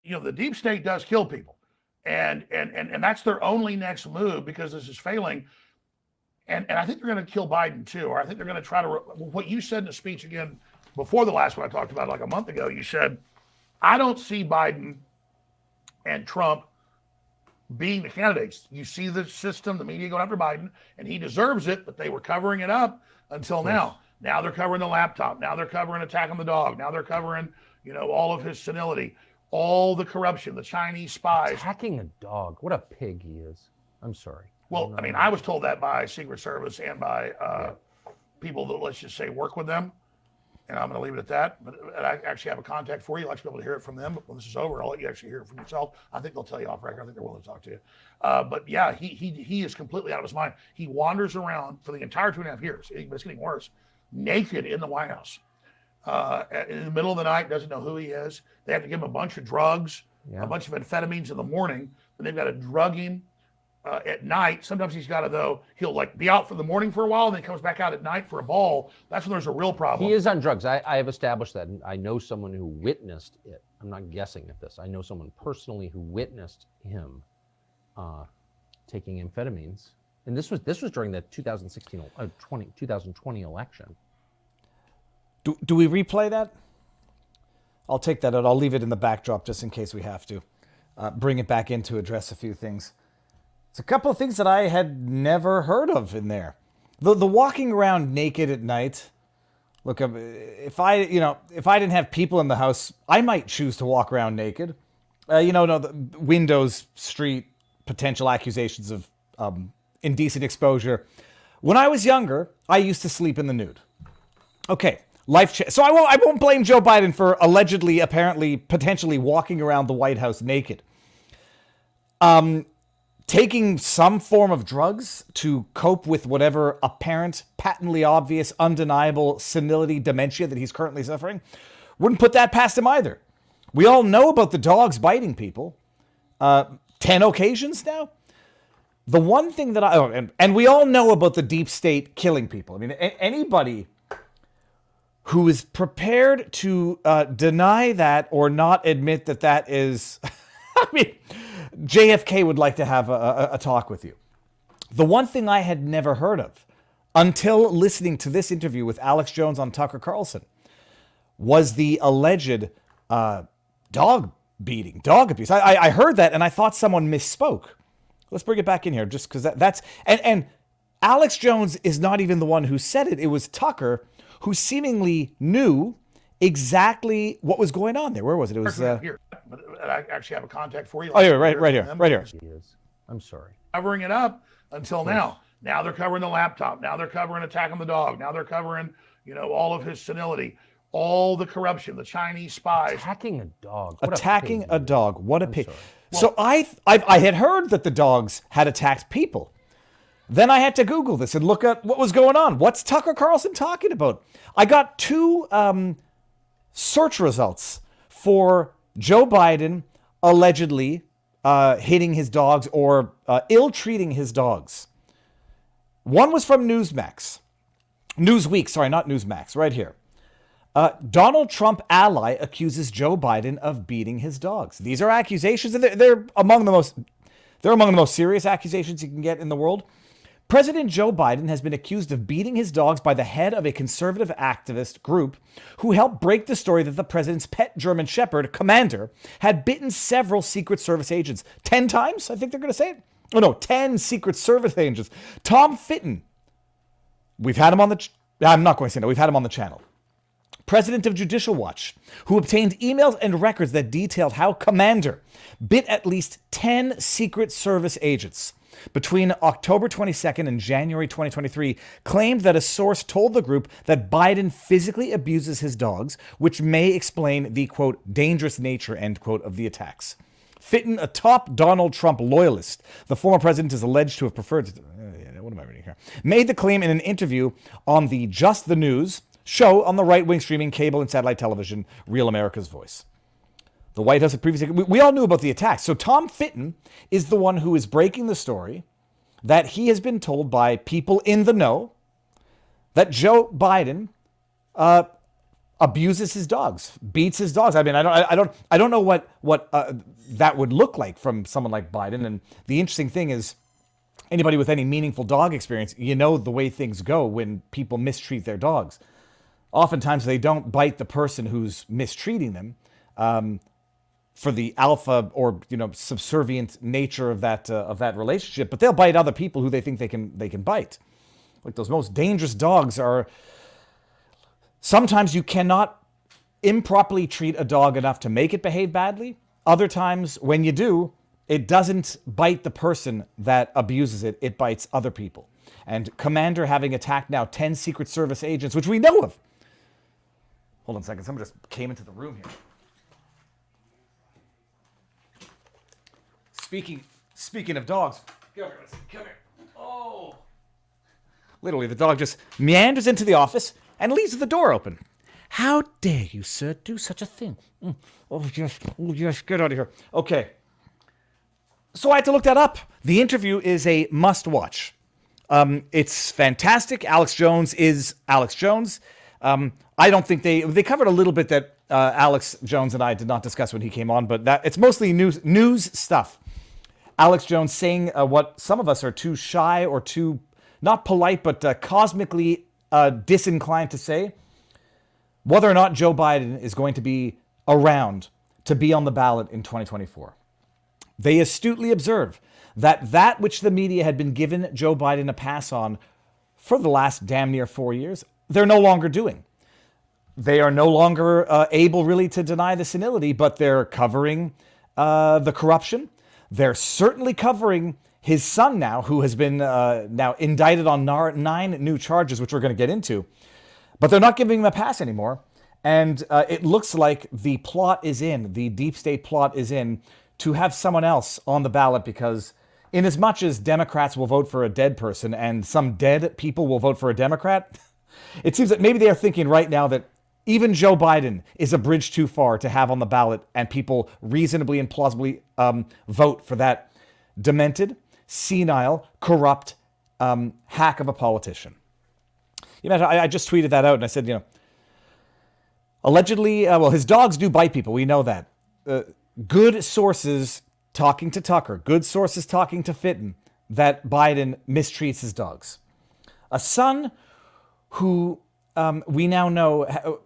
the deep state does kill people, and that's their only next move because this is failing. And I think they're going to kill Biden too, or I think they're going to try to. What you said in the speech again before the last one I talked about like a month ago, you said, I don't see Biden and Trump being the candidates. You see the system, the media going after Biden, and he deserves it, but they were covering it up until now. Now they're covering the laptop. Now they're covering attack on the dog. Now they're covering, all of his senility, all the corruption, the Chinese spies. Attacking a dog. What a pig he is. I'm sorry. Well, I was told that by Secret Service and by people that, let's just say, work with them. And I'm going to leave it at that. But I actually have a contact for you. I'd like to be able to hear it from them. But when this is over, I'll let you actually hear it from yourself. I think they'll tell you off record. I think they're willing to talk to you. But yeah, he is completely out of his mind. He wanders around for the entire 2.5 years. It's getting worse. Naked in the White House. In the middle of the night, doesn't know who he is. They have to give him a bunch of drugs, a bunch of amphetamines in the morning. Then they've got to drug him at night. Sometimes he'll like be out for the morning for a while, and then comes back out at night for a ball. That's when there's a real problem. He is on drugs. I have established that. I know someone who witnessed it. I'm not guessing at this. I know someone personally who witnessed him taking amphetamines. And this was during the 2020 election. Do we replay that? I'll take that out. I'll leave it in the backdrop just in case we have to bring it back in to address a few things. It's a couple of things that I had never heard of in there. The walking around naked at night. Look, if I didn't have people in the house, I might choose to walk around naked. The windows, street, potential accusations of indecent exposure. When I was younger, I used to sleep in the nude. Okay, so I won't blame Joe Biden for allegedly, apparently, potentially walking around the White House naked. Taking some form of drugs to cope with whatever apparent, patently obvious, undeniable senility, dementia that he's currently suffering, wouldn't put that past him either. We all know about the dogs biting people. 10 occasions now. The one thing that and we all know about the deep state killing people. I mean, anybody who is prepared to deny that or not admit that is, JFK would like to have a talk with you. The one thing I had never heard of until listening to this interview with Alex Jones on Tucker Carlson was the alleged dog beating, dog abuse. I heard that and I thought someone misspoke. Let's bring it back in here just because that's... And Alex Jones is not even the one who said it. It was Tucker who seemingly knew exactly what was going on there. Where was it? It was... Here. I actually have a contact for you. Oh, yeah, right here. He is. I'm sorry. Covering it up until now. Now they're covering the laptop. Now they're covering attack on the dog. Now they're covering, all of his senility, all the corruption, the Chinese spies. Attacking a dog. Attacking a dog. What a pig. So I had heard that the dogs had attacked people. Then I had to Google this and look at what was going on. What's Tucker Carlson talking about? I got two search results for Joe Biden allegedly hitting his dogs or ill-treating his dogs. One was from Newsweek, not Newsmax, right here. Donald Trump ally accuses Joe Biden of beating his dogs. These are accusations, and they're among the most serious accusations you can get in the world. President Joe Biden has been accused of beating his dogs by the head of a conservative activist group who helped break the story that the president's pet German Shepherd, Commander, had bitten several Secret Service agents. 10 times, I think they're going to say it. Oh, no, 10 Secret Service agents. Tom Fitton. We've had him on the... I'm not going to say no. We've had him on the channel. President of Judicial Watch, who obtained emails and records that detailed how Commander bit at least 10 Secret Service agents between October 22nd and January 2023, claimed that a source told the group that Biden physically abuses his dogs, which may explain the, quote, dangerous nature, end quote, of the attacks. Fitton, a top Donald Trump loyalist, the former president is alleged to have preferred... What am I reading here? Made the claim in an interview on the Just the News show on the right-wing streaming cable and satellite television, Real America's Voice. The White House had previously... We all knew about the attacks. So Tom Fitton is the one who is breaking the story that he has been told by people in the know that Joe Biden abuses his dogs, beats his dogs. I mean, I don't know what that would look like from someone like Biden. And the interesting thing is, anybody with any meaningful dog experience, you know the way things go when people mistreat their dogs. Oftentimes they don't bite the person who's mistreating them for the alpha or subservient nature of that relationship, but they'll bite other people who they think they can bite. Like those most dangerous dogs are. Sometimes you cannot improperly treat a dog enough to make it behave badly. Other times, when you do, it doesn't bite the person that abuses it. It bites other people. And Commander having attacked now 10 Secret Service agents, which we know of. Hold on a second. Someone just came into the room here. Speaking of dogs. Come here. Oh. Literally, the dog just meanders into the office and leaves the door open. How dare you, sir, do such a thing? Oh, just get out of here. Okay. So I had to look that up. The interview is a must-watch. It's fantastic. Alex Jones is Alex Jones. I don't think they covered a little bit that Alex Jones and I did not discuss when he came on, but it's mostly news stuff. Alex Jones saying what some of us are too shy or too, not polite, but cosmically disinclined to say, whether or not Joe Biden is going to be around to be on the ballot in 2024. They astutely observe that which the media had been given Joe Biden a pass on for the last damn near 4 years, they're no longer doing. They are no longer able really to deny the senility, but they're covering the corruption. They're certainly covering his son now, who has been now indicted on 9 new charges, which we're going to get into. But they're not giving him a pass anymore. And it looks like the plot is in, the deep state plot is in, to have someone else on the ballot, because in as much as Democrats will vote for a dead person and some dead people will vote for a Democrat, it seems that maybe they are thinking right now that even Joe Biden is a bridge too far to have on the ballot and people reasonably and plausibly vote for that demented, senile, corrupt hack of a politician. You imagine, I just tweeted that out and I said, allegedly, his dogs do bite people. We know that. Good sources talking to Tucker, good sources talking to Fitton, that Biden mistreats his dogs. A son who we now know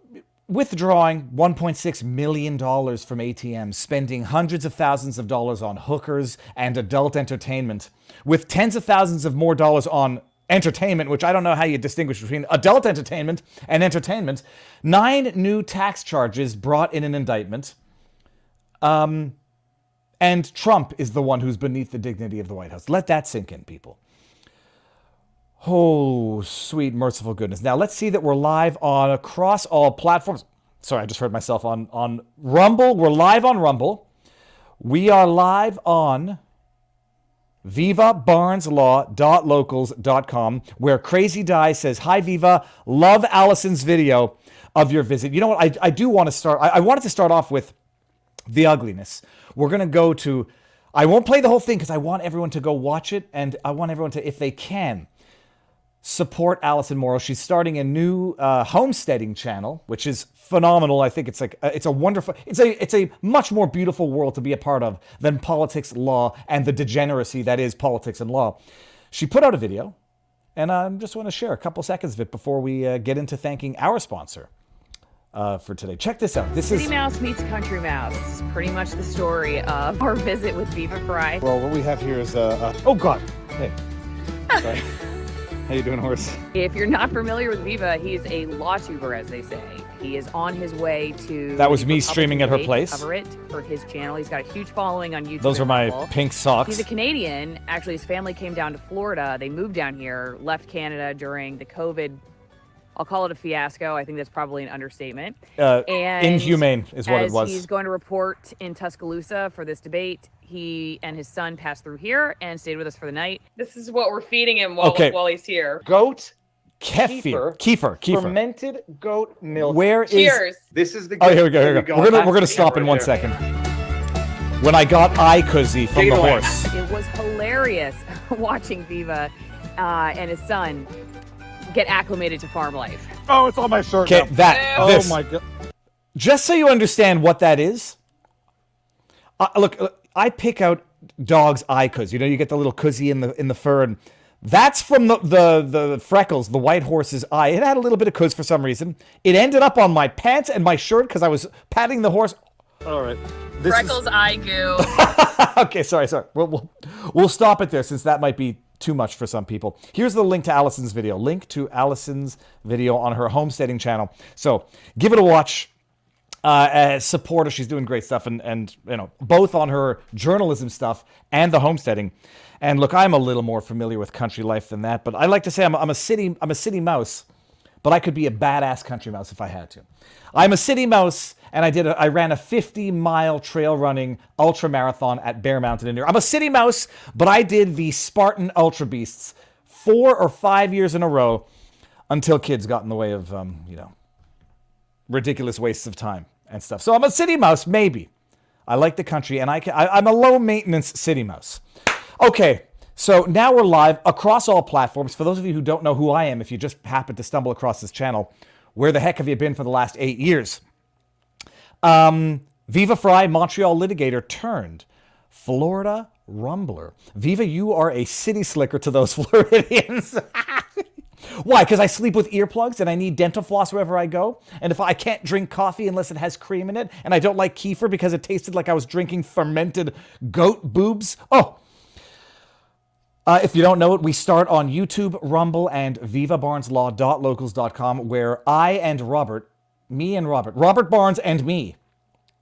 withdrawing $1.6 million from ATMs, spending hundreds of thousands of dollars on hookers and adult entertainment, with tens of thousands of more dollars on entertainment, which I don't know how you distinguish between adult entertainment and entertainment. 9 new tax charges brought in an indictment. And Trump is the one who's beneath the dignity of the White House. Let that sink in, people. Oh, sweet, merciful goodness. Now, let's see that we're live across all platforms. Sorry, I just heard myself on Rumble. We're live on Rumble. We are live on vivabarneslaw.locals.com, where Crazy Die says, "Hi, Viva. Love Allison's video of your visit." You know what? I do want to start. I wanted to start off with the ugliness. We're going to go to, I won't play the whole thing because I want everyone to go watch it, and I want everyone to, if they can, support Allison Morrow. She's starting a new homesteading channel, which is phenomenal. I think it's like it's a wonderful, it's a much more beautiful world to be a part of than politics, law, and the degeneracy that is politics and law. She put out a video, and I just want to share a couple seconds of it before we get into thanking our sponsor for today. Check this out. This City is Mouse meets Country Mouse. This is pretty much the story of our visit with Viva Frei. well, what we have here is oh God, hey, sorry. How you doing, horse? If you're not familiar with Viva, he's a law tuber, as they say. He is on his way to... That was me streaming at her place. ...cover it for his channel. He's got a huge following on YouTube. Those are my pink socks. He's a Canadian. Actually, his family came down to Florida. They moved down here, left Canada during the COVID... I'll call it a fiasco. I think that's probably an understatement. And inhumane is what it was. As he's going to report in Tuscaloosa for this debate, he and his son passed through here and stayed with us for the night. This is what we're feeding him while he's here. Goat Kefir. fermented goat milk. Where is? Cheers. This is the. Oh, here we go. We're gonna stop in 1 second. When I got eye-cuzzy from the horse. It was hilarious watching Viva and his son get acclimated to farm life. Oh, it's on my shirt. Okay, now. this. Oh my God. just so you understand what that is, look, I pick out dogs' eye cuz. You know, you get the little cuzzy in the fur, and that's from the freckles, the white horse's eye. It had a little bit of cuz for some reason. It ended up on my pants and my shirt because I was patting the horse. All right. Freckles eye goo. Okay, sorry. We'll stop it there since that might be too much for some people. Here's the link to Allison's video. Link to Allison's video on her homesteading channel. So give it a watch. Support her. She's doing great stuff, and you know, both on her journalism stuff and the homesteading. And look, I'm a little more familiar with country life than that, but I like to say I'm a city mouse, but I could be a badass country mouse if I had to. I'm a city mouse, and I ran a 50-mile trail running ultra marathon at Bear Mountain in New York. I'm a city mouse, but I did the Spartan Ultra Beasts 4 or 5 years in a row until kids got in the way of you know, ridiculous wastes of time and stuff. So I'm a city mouse, maybe. I like the country, and I'm a low-maintenance city mouse. Okay, so now we're live across all platforms. For those of you who don't know who I am, if you just happen to stumble across this channel, where the heck have you been for the last 8 years? Viva Frei, Montreal litigator turned Florida rumbler. Viva, you are a city slicker to those Floridians. Why? Because I sleep with earplugs and I need dental floss wherever I go. And if I can't drink coffee unless it has cream in it, and I don't like kefir because it tasted like I was drinking fermented goat boobs. Oh, if you don't know it, we start on YouTube, Rumble, and vivabarneslaw.locals.com, where I and Robert Barnes and me,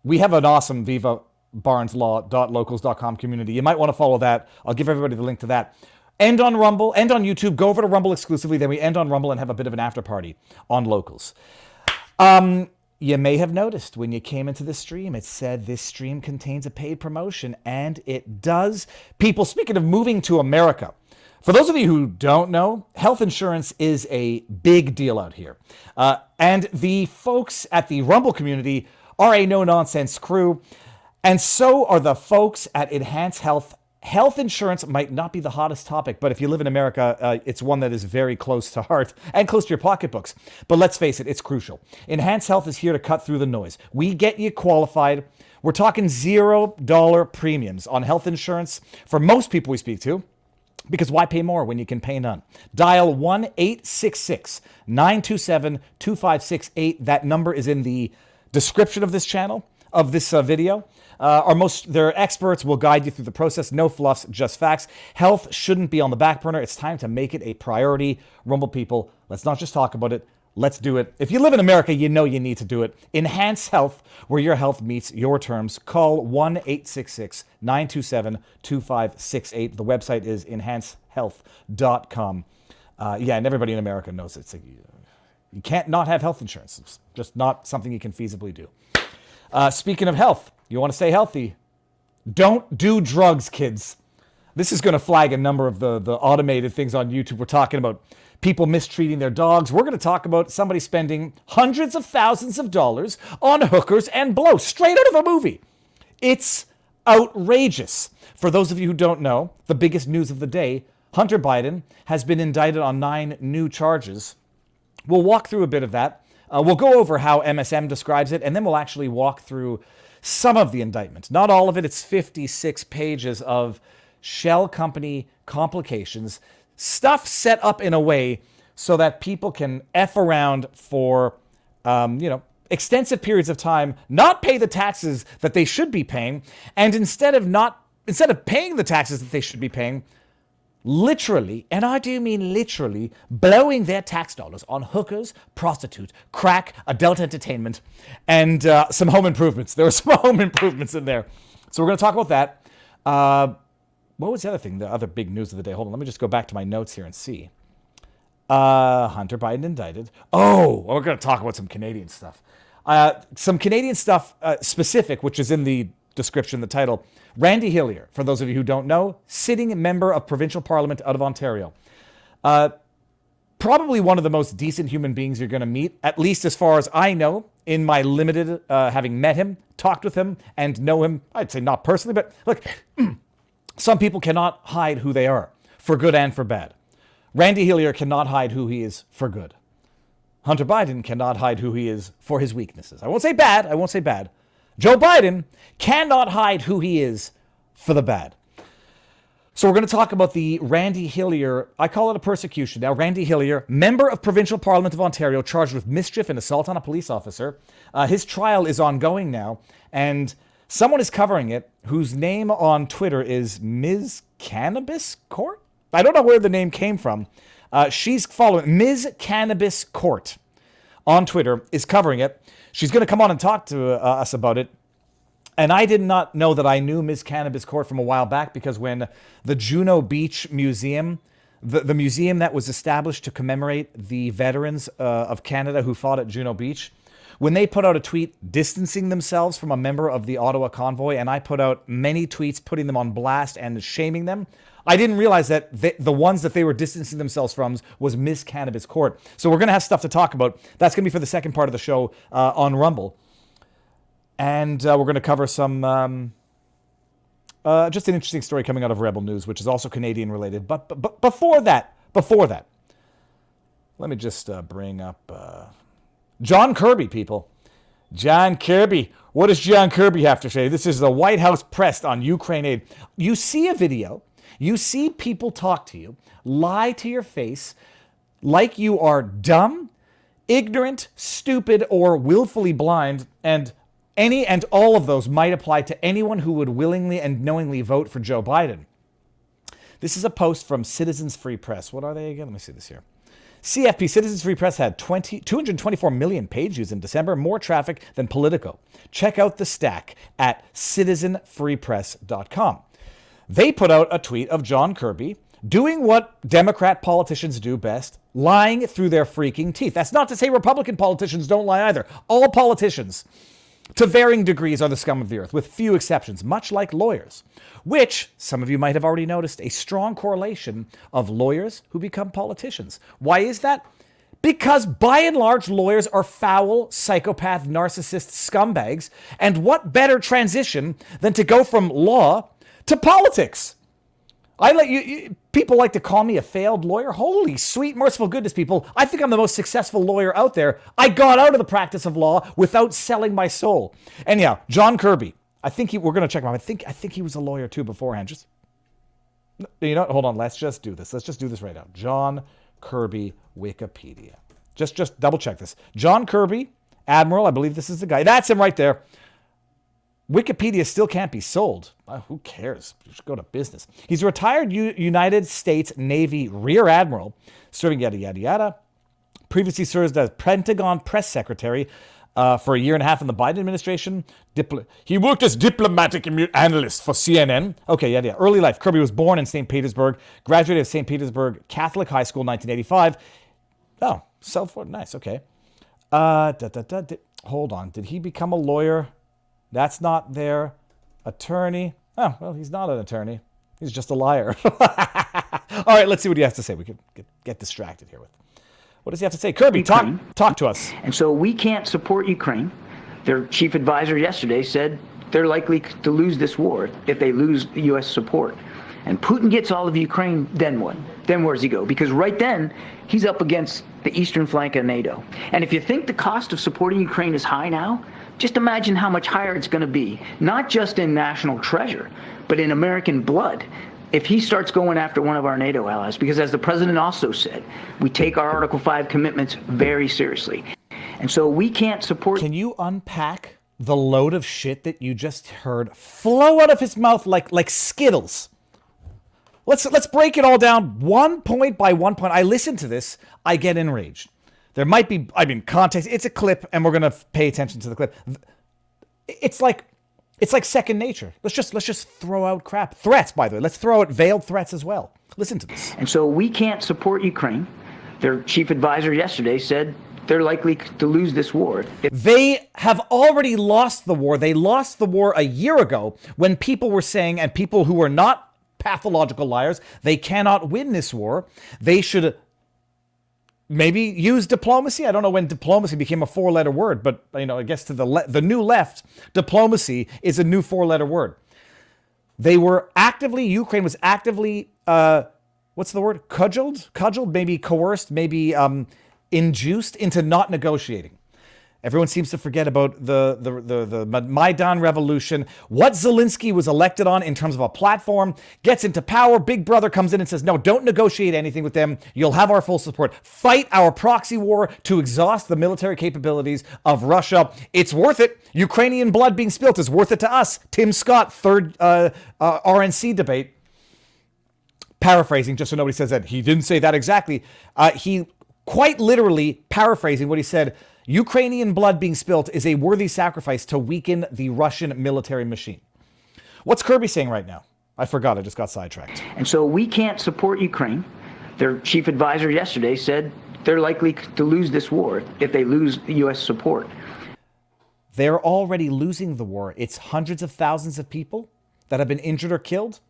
we have an awesome vivabarneslaw.locals.com community. You might want to follow that. I'll give everybody the link to that. End on Rumble, end on YouTube, go over to Rumble exclusively, then we end on Rumble and have a bit of an after party on Locals. You may have noticed when you came into the stream, it said this stream contains a paid promotion, and it does. People, speaking of moving to America, for those of you who don't know, health insurance is a big deal out here. And the folks at the Rumble community are a no-nonsense crew, and so are the folks at Enhance Health. Health insurance might not be the hottest topic, but if you live in America, it's one that is very close to heart and close to your pocketbooks. But let's face it, it's crucial. Enhance Health is here to cut through the noise. We get you qualified. We're talking $0 premiums on health insurance for most people we speak to, because why pay more when you can pay none? Dial 1-866-927-2568. That number is in the description of this channel, of this video. Their experts will guide you through the process. No fluffs, just facts. Health shouldn't be on the back burner. It's time to make it a priority. Rumble people, let's not just talk about it. Let's do it. If you live in America, you know you need to do it. Enhance Health, where your health meets your terms. Call 1-866-927-2568. The website is enhancehealth.com. And everybody in America knows it. You can't not have health insurance. It's just not something you can feasibly do. Speaking of health, you want to stay healthy? Don't do drugs, kids. This is going to flag a number of the automated things on YouTube. We're talking about people mistreating their dogs. We're going to talk about somebody spending hundreds of thousands of dollars on hookers and blow, straight out of a movie. It's outrageous. For those of you who don't know, the biggest news of the day, Hunter Biden has been indicted on 9 new charges. We'll walk through a bit of that. We'll go over how MSM describes it, and then we'll actually walk through some of the indictment. Not all of it. It's 56 pages of shell company complications, stuff set up in a way so that people can F around for, extensive periods of time, not pay the taxes that they should be paying, and instead of paying the taxes that they should be paying, literally, and I do mean literally, blowing their tax dollars on hookers, prostitutes, crack, adult entertainment, and some home improvements. There were some home improvements in there. So we're going to talk about that. What was the other thing, the other big news of the day? Hold on, let me just go back to my notes here and see. Hunter Biden indicted. Oh, we're going to talk about some Canadian stuff. Some Canadian stuff specific, which is in the description, the title. Randy Hillier, for those of you who don't know, sitting member of provincial parliament out of Ontario. Probably one of the most decent human beings you're going to meet, at least as far as I know, in my limited, having met him, talked with him, and know him, I'd say not personally, but look, some people cannot hide who they are, for good and for bad. Randy Hillier cannot hide who he is for good. Hunter Biden cannot hide who he is for his weaknesses. I won't say bad. Joe Biden cannot hide who he is for the bad. So we're going to talk about the Randy Hillier, I call it a persecution now. Randy Hillier, member of Provincial Parliament of Ontario, charged with mischief and assault on a police officer. His trial is ongoing now, and someone is covering it whose name on Twitter is Ms. Cannabis Court? I don't know where the name came from. She's following Ms. Cannabis Court on Twitter is covering it. She's going to come on and talk to us about it. And I did not know that I knew Ms. Cannabis Court from a while back, because when the Juno Beach Museum, the museum that was established to commemorate the veterans of Canada who fought at Juno Beach, when they put out a tweet distancing themselves from a member of the Ottawa convoy, and I put out many tweets putting them on blast and shaming them, I didn't realize that the ones that they were distancing themselves from was Ms. Cannabis Court. So we're going to have stuff to talk about. That's going to be for the second part of the show on Rumble. And we're going to cover some, just an interesting story coming out of Rebel News, which is also Canadian related. But before that, let me just bring up John Kirby, people. John Kirby. What does John Kirby have to say? This is the White House pressed on Ukraine aid. You see a video, you see people talk to you, lie to your face like you are dumb, ignorant, stupid, or willfully blind, and any and all of those might apply to anyone who would willingly and knowingly vote for Joe Biden. This is a post from Citizens Free Press. What are they again? Let me see this here. CFP, Citizens Free Press, had 224 million page views in December, more traffic than Politico. Check out the stack at citizenfreepress.com. They put out a tweet of John Kirby doing what Democrat politicians do best, lying through their freaking teeth. That's not to say Republican politicians don't lie either. All politicians, to varying degrees, are the scum of the earth, with few exceptions, much like lawyers, which some of you might have already noticed a strong correlation of lawyers who become politicians. Why is that? Because by and large, lawyers are foul, psychopath, narcissist scumbags. And what better transition than to go from law to politics? People like to call me a failed lawyer. Holy sweet, merciful goodness, people. I think I'm the most successful lawyer out there. I got out of the practice of law without selling my soul. Anyhow, John Kirby. We're going to check him out. I think he was a lawyer too beforehand. Hold on. Let's just do this. Let's just do this right now. John Kirby, Wikipedia. Just double check this. John Kirby, Admiral. I believe this is the guy. That's him right there. Wikipedia still can't be sold. Who cares? You should go to business. He's a retired United States Navy Rear Admiral, serving yada, yada, yada. Previously served as Pentagon Press Secretary for a year and a half in the Biden administration. He worked as diplomatic analyst for CNN. Okay, yada, yada. Early life. Kirby was born in St. Petersburg, graduated at St. Petersburg Catholic High School in 1985. Oh, nice, okay. Hold on. Did he become a lawyer? That's not their attorney. Oh, well, he's not an attorney. He's just a liar. All right, let's see what he has to say. We could get distracted here with. What does he have to say? Kirby, talk to us. And so we can't support Ukraine. Their chief advisor yesterday said they're likely to lose this war if they lose U.S. support. And Putin gets all of Ukraine, then what? Then where does he go? Because right then, he's up against the eastern flank of NATO. And if you think the cost of supporting Ukraine is high now, just imagine how much higher it's going to be, not just in national treasure, but in American blood, if he starts going after one of our NATO allies. Because as the president also said, we take our Article 5 commitments very seriously. And so we can't support... Can you unpack the load of shit that you just heard flow out of his mouth like Skittles? Let's break it all down one point by one point. I listen to this, I get enraged. There might be, context. It's a clip, and we're gonna pay attention to the clip. It's like second nature. Let's just throw out crap. Threats, by the way. Let's throw out veiled threats as well. Listen to this. And so we can't support Ukraine. Their chief advisor yesterday said they're likely to lose this war. They have already lost the war. They lost the war a year ago when people were saying, and people who were not pathological liars, they cannot win this war. They should maybe use diplomacy. I don't know when diplomacy became a four-letter word, but I guess to the new left, diplomacy is a new four-letter word. Ukraine was actively, what's the word? Cudgeled, maybe coerced, maybe induced into not negotiating. Everyone seems to forget about the Maidan revolution. What Zelensky was elected on in terms of a platform, gets into power, Big Brother comes in and says, no, don't negotiate anything with them. You'll have our full support. Fight our proxy war to exhaust the military capabilities of Russia. It's worth it. Ukrainian blood being spilt is worth it to us. Tim Scott, third RNC debate. Paraphrasing, just so nobody says that. He didn't say that exactly. He quite literally paraphrasing what he said. Ukrainian blood being spilt is a worthy sacrifice to weaken the Russian military machine. What's Kirby saying right now? I forgot. I just got sidetracked. And so we can't support Ukraine. Their chief advisor yesterday said they're likely to lose this war if they lose U.S. support. They're already losing the war. It's hundreds of thousands of people that have been injured or killed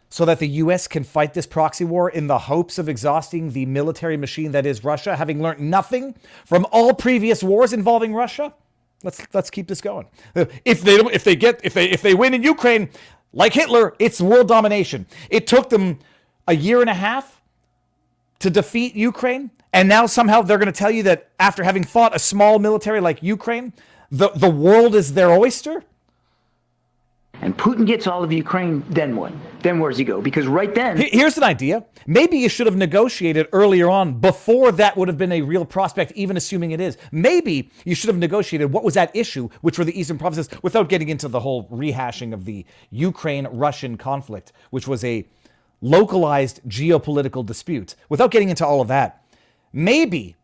so that the U.S. can fight this proxy war in the hopes of exhausting the military machine that is Russia, having learned nothing from all previous wars involving Russia. Let's keep this going. If they win in Ukraine, like Hitler, it's world domination. It took them a year and a half to defeat Ukraine, and now somehow they're going to tell you that after having fought a small military like Ukraine, the world is their oyster. And Putin gets all of Ukraine, then what? Then where does he go? Because right then... Here's an idea. Maybe you should have negotiated earlier on before that would have been a real prospect, even assuming it is. Maybe you should have negotiated what was at issue, which were the eastern provinces, without getting into the whole rehashing of the Ukraine-Russian conflict, which was a localized geopolitical dispute. Without getting into all of that, maybe...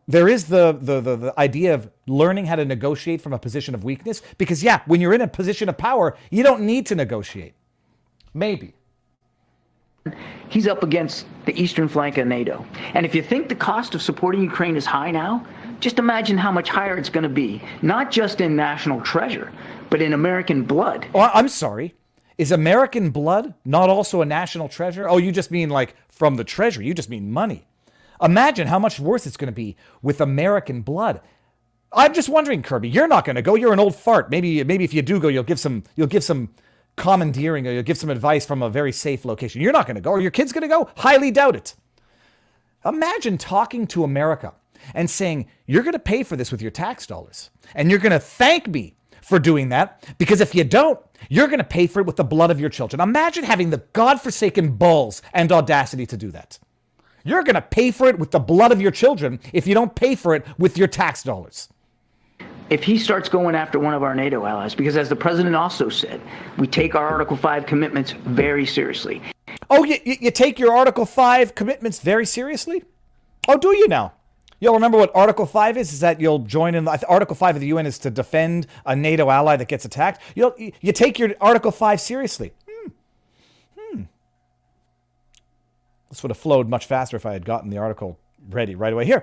there is the idea of learning how to negotiate from a position of weakness. Because, yeah, when you're in a position of power, you don't need to negotiate. Maybe. He's up against the eastern flank of NATO. And if you think the cost of supporting Ukraine is high now, just imagine how much higher it's going to be. Not just in national treasure, but in American blood. Oh, I'm sorry. Is American blood not also a national treasure? Oh, you just mean like from the treasury. You just mean money. Imagine how much worse it's going to be with American blood. I'm just wondering, Kirby, you're not going to go. You're an old fart. Maybe if you do go, you'll give some commandeering, or you'll give some advice from a very safe location. You're not going to go. Are your kids going to go? Highly doubt it. Imagine talking to America and saying, you're going to pay for this with your tax dollars. And you're going to thank me for doing that, because if you don't, you're going to pay for it with the blood of your children. Imagine having the godforsaken balls and audacity to do that. You're going to pay for it with the blood of your children if you don't pay for it with your tax dollars. If he starts going after one of our NATO allies, because as the president also said, we take our Article 5 commitments very seriously. Oh, you take your Article 5 commitments very seriously? Oh, do you now? You'll remember what Article 5 is? Is that you'll join in Article 5 of the UN is to defend a NATO ally that gets attacked. You take your Article 5 seriously. This would have flowed much faster if I had gotten the article ready right away. Here.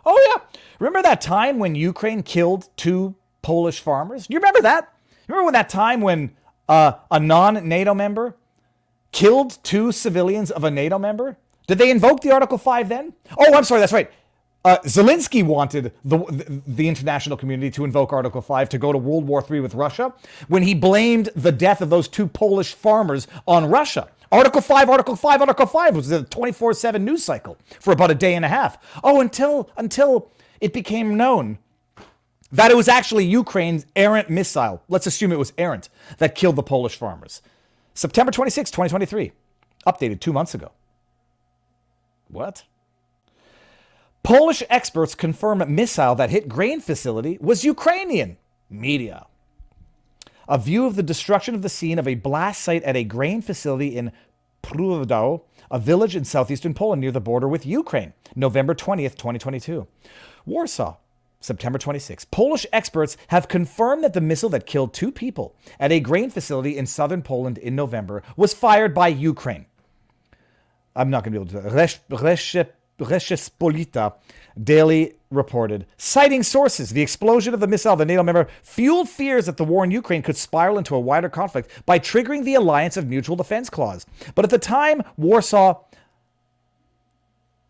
Oh, yeah. Remember that time when Ukraine killed 2 Polish farmers? You remember that? Remember that time when a non-NATO member killed 2 civilians of a NATO member? Did they invoke the Article 5 then? Oh, I'm sorry. That's right. Zelensky wanted the international community to invoke Article 5 to go to World War III with Russia when he blamed the death of those 2 Polish farmers on Russia. Article 5, Article 5, Article 5 was a 24/7 news cycle for about a day and a half. Oh, until it became known that it was actually Ukraine's errant missile, let's assume it was errant, that killed the Polish farmers. September 26, 2023, updated 2 months ago. What? Polish experts confirm a missile that hit grain facility was Ukrainian. Media. A view of the destruction of the scene of a blast site at a grain facility in Prudau, a village in southeastern Poland near the border with Ukraine, November 20th, 2022. Warsaw, September 26th. Polish experts have confirmed that the missile that killed 2 people at a grain facility in southern Poland in November was fired by Ukraine. I'm not going to be able to... Rzeczpospolita Daily reported, citing sources, the explosion of the missile, the NATO member, fueled fears that the war in Ukraine could spiral into a wider conflict by triggering the Alliance of Mutual Defense Clause. But at the time, Warsaw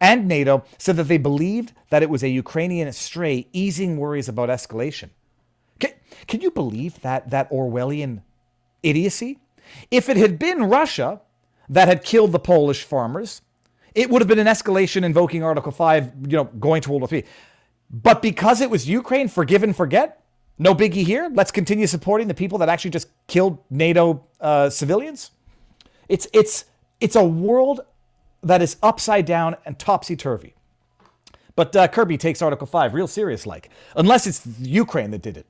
and NATO said that they believed that it was a Ukrainian stray, easing worries about escalation. Can you believe that Orwellian idiocy? If it had been Russia that had killed the Polish farmers, it would have been an escalation invoking Article 5, going to World War III. But because it was Ukraine, forgive and forget, no biggie here. Let's continue supporting the people that actually just killed NATO civilians. It's a world that is upside down and topsy-turvy. But Kirby takes Article 5 real serious like, unless it's Ukraine that did it.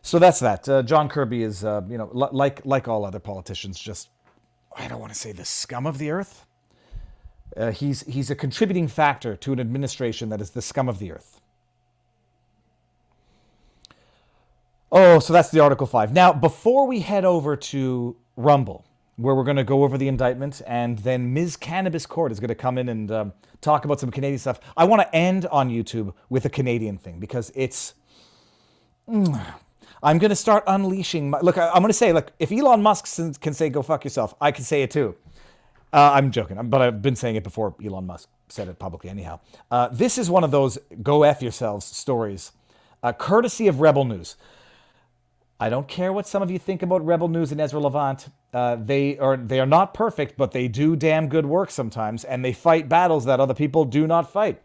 So that's that. John Kirby is, like all other politicians, just, I don't want to say the scum of the earth. He's a contributing factor to an administration that is the scum of the earth. Oh, so that's the Article 5. Now, before we head over to Rumble, where we're going to go over the indictment, and then Ms. Cannabis Court is going to come in and talk about some Canadian stuff, I want to end on YouTube with a Canadian thing, because it's... I'm going to start unleashing... I'm going to say, if Elon Musk can say, go fuck yourself, I can say it too. I'm joking, but I've been saying it before Elon Musk said it publicly anyhow. This is one of those go F yourselves stories, courtesy of Rebel News. I don't care what some of you think about Rebel News and Ezra Levant. They are not perfect, but they do damn good work sometimes, and they fight battles that other people do not fight.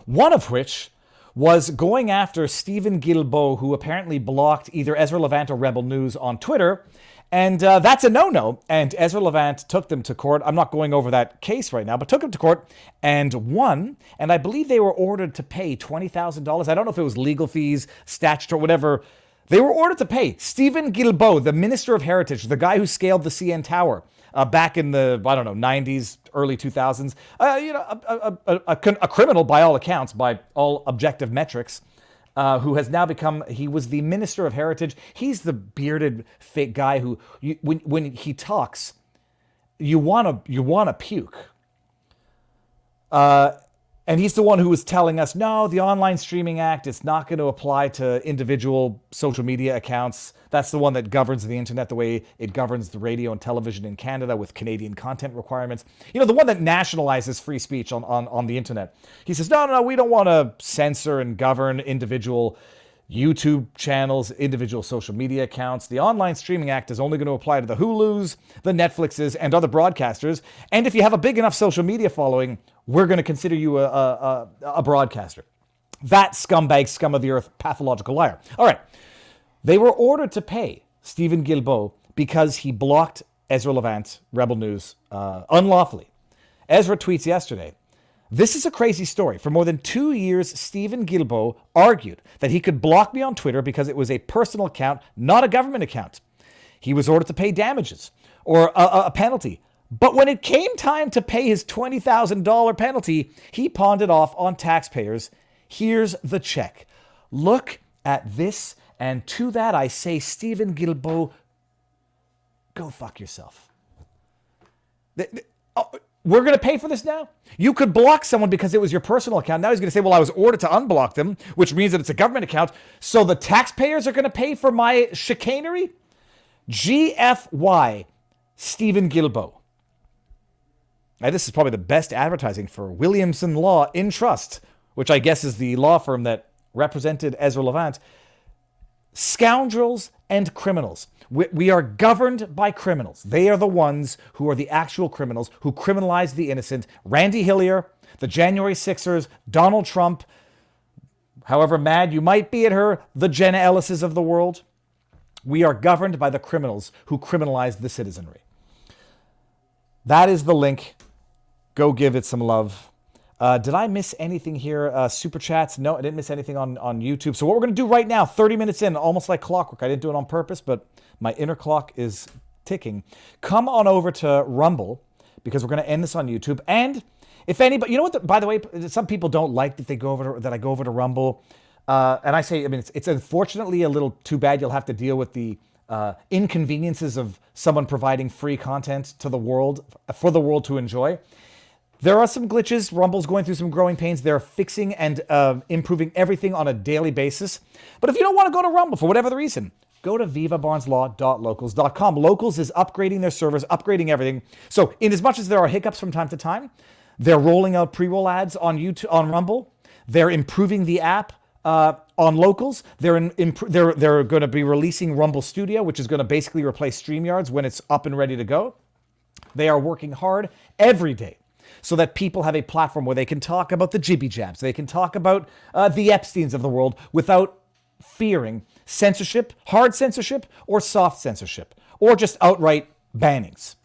One of which was going after Stephen Guilbeault, who apparently blocked either Ezra Levant or Rebel News on Twitter, and that's a no-no. And Ezra Levant took them to court. I'm not going over that case right now, but took them to court and won. And I believe they were ordered to pay $20,000. I don't know if it was legal fees, statutory, whatever. They were ordered to pay. Stephen Guilbeault, the Minister of Heritage, the guy who scaled the CN Tower back in the, 90s, early 2000s, a criminal by all accounts, by all objective metrics, who has now become, he was the Minister of Heritage. He's the bearded fake guy who, when he talks, you want to puke. And he's the one who was telling us, no, the Online Streaming Act, it's not going to apply to individual social media accounts. That's the one that governs the internet the way it governs the radio and television in Canada with Canadian content requirements. The one that nationalizes free speech on the internet. He says, no, we don't want to censor and govern individual YouTube channels, individual social media accounts. The Online Streaming Act is only going to apply to the Hulus, the Netflixes, and other broadcasters. And if you have a big enough social media following, we're going to consider you a broadcaster. That scumbag, scum of the earth, pathological liar. All right. They were ordered to pay Stephen Guilbeault because he blocked Ezra Levant, Rebel News, unlawfully. Ezra tweets yesterday, this is a crazy story. For more than 2 years, Stephen Guilbeault argued that he could block me on Twitter because it was a personal account, not a government account. He was ordered to pay damages or a penalty. But when it came time to pay his $20,000 penalty, he pawned it off on taxpayers. Here's the check. Look at this, and to that I say, Stephen Guilbeault, go fuck yourself. We're going to pay for this now? You could block someone because it was your personal account. Now he's going to say, well, I was ordered to unblock them, which means that it's a government account. So the taxpayers are going to pay for my chicanery? GFY, Stephen Guilbeault. Now, this is probably the best advertising for Williamson Law in Trust, which I guess is the law firm that represented Ezra Levant. Scoundrels and criminals. We are governed by criminals. They are the ones who are the actual criminals who criminalize the innocent. Randy Hillier, the January 6ers, Donald Trump, however mad you might be at her, the Jenna Ellises of the world. We are governed by the criminals who criminalize the citizenry. That is the link. Go give it some love. Did I miss anything here? Super chats? No, I didn't miss anything on YouTube. So what we're going to do right now, 30 minutes in, almost like clockwork. I didn't do it on purpose, but my inner clock is ticking. Come on over to Rumble, because we're going to end this on YouTube. And if anybody, you know what, by the way, some people don't like that I go over to Rumble. And I say, it's unfortunately a little too bad. You'll have to deal with the inconveniences of someone providing free content to the world, for the world to enjoy. There are some glitches. Rumble's going through some growing pains. They're fixing and improving everything on a daily basis. But if you don't want to go to Rumble for whatever the reason, go to vivabarneslaw.locals.com. Locals is upgrading their servers, upgrading everything. So in as much as there are hiccups from time to time, they're rolling out pre-roll ads on YouTube, on Rumble. They're improving the app. on locals. They're going to be releasing Rumble Studio, which is going to basically replace StreamYards when it's up and ready to go. They are working hard every day so that people have a platform where they can talk about the jibby jabs. They can talk about the Epsteins of the world without fearing censorship, hard censorship, or soft censorship, or just outright bannings.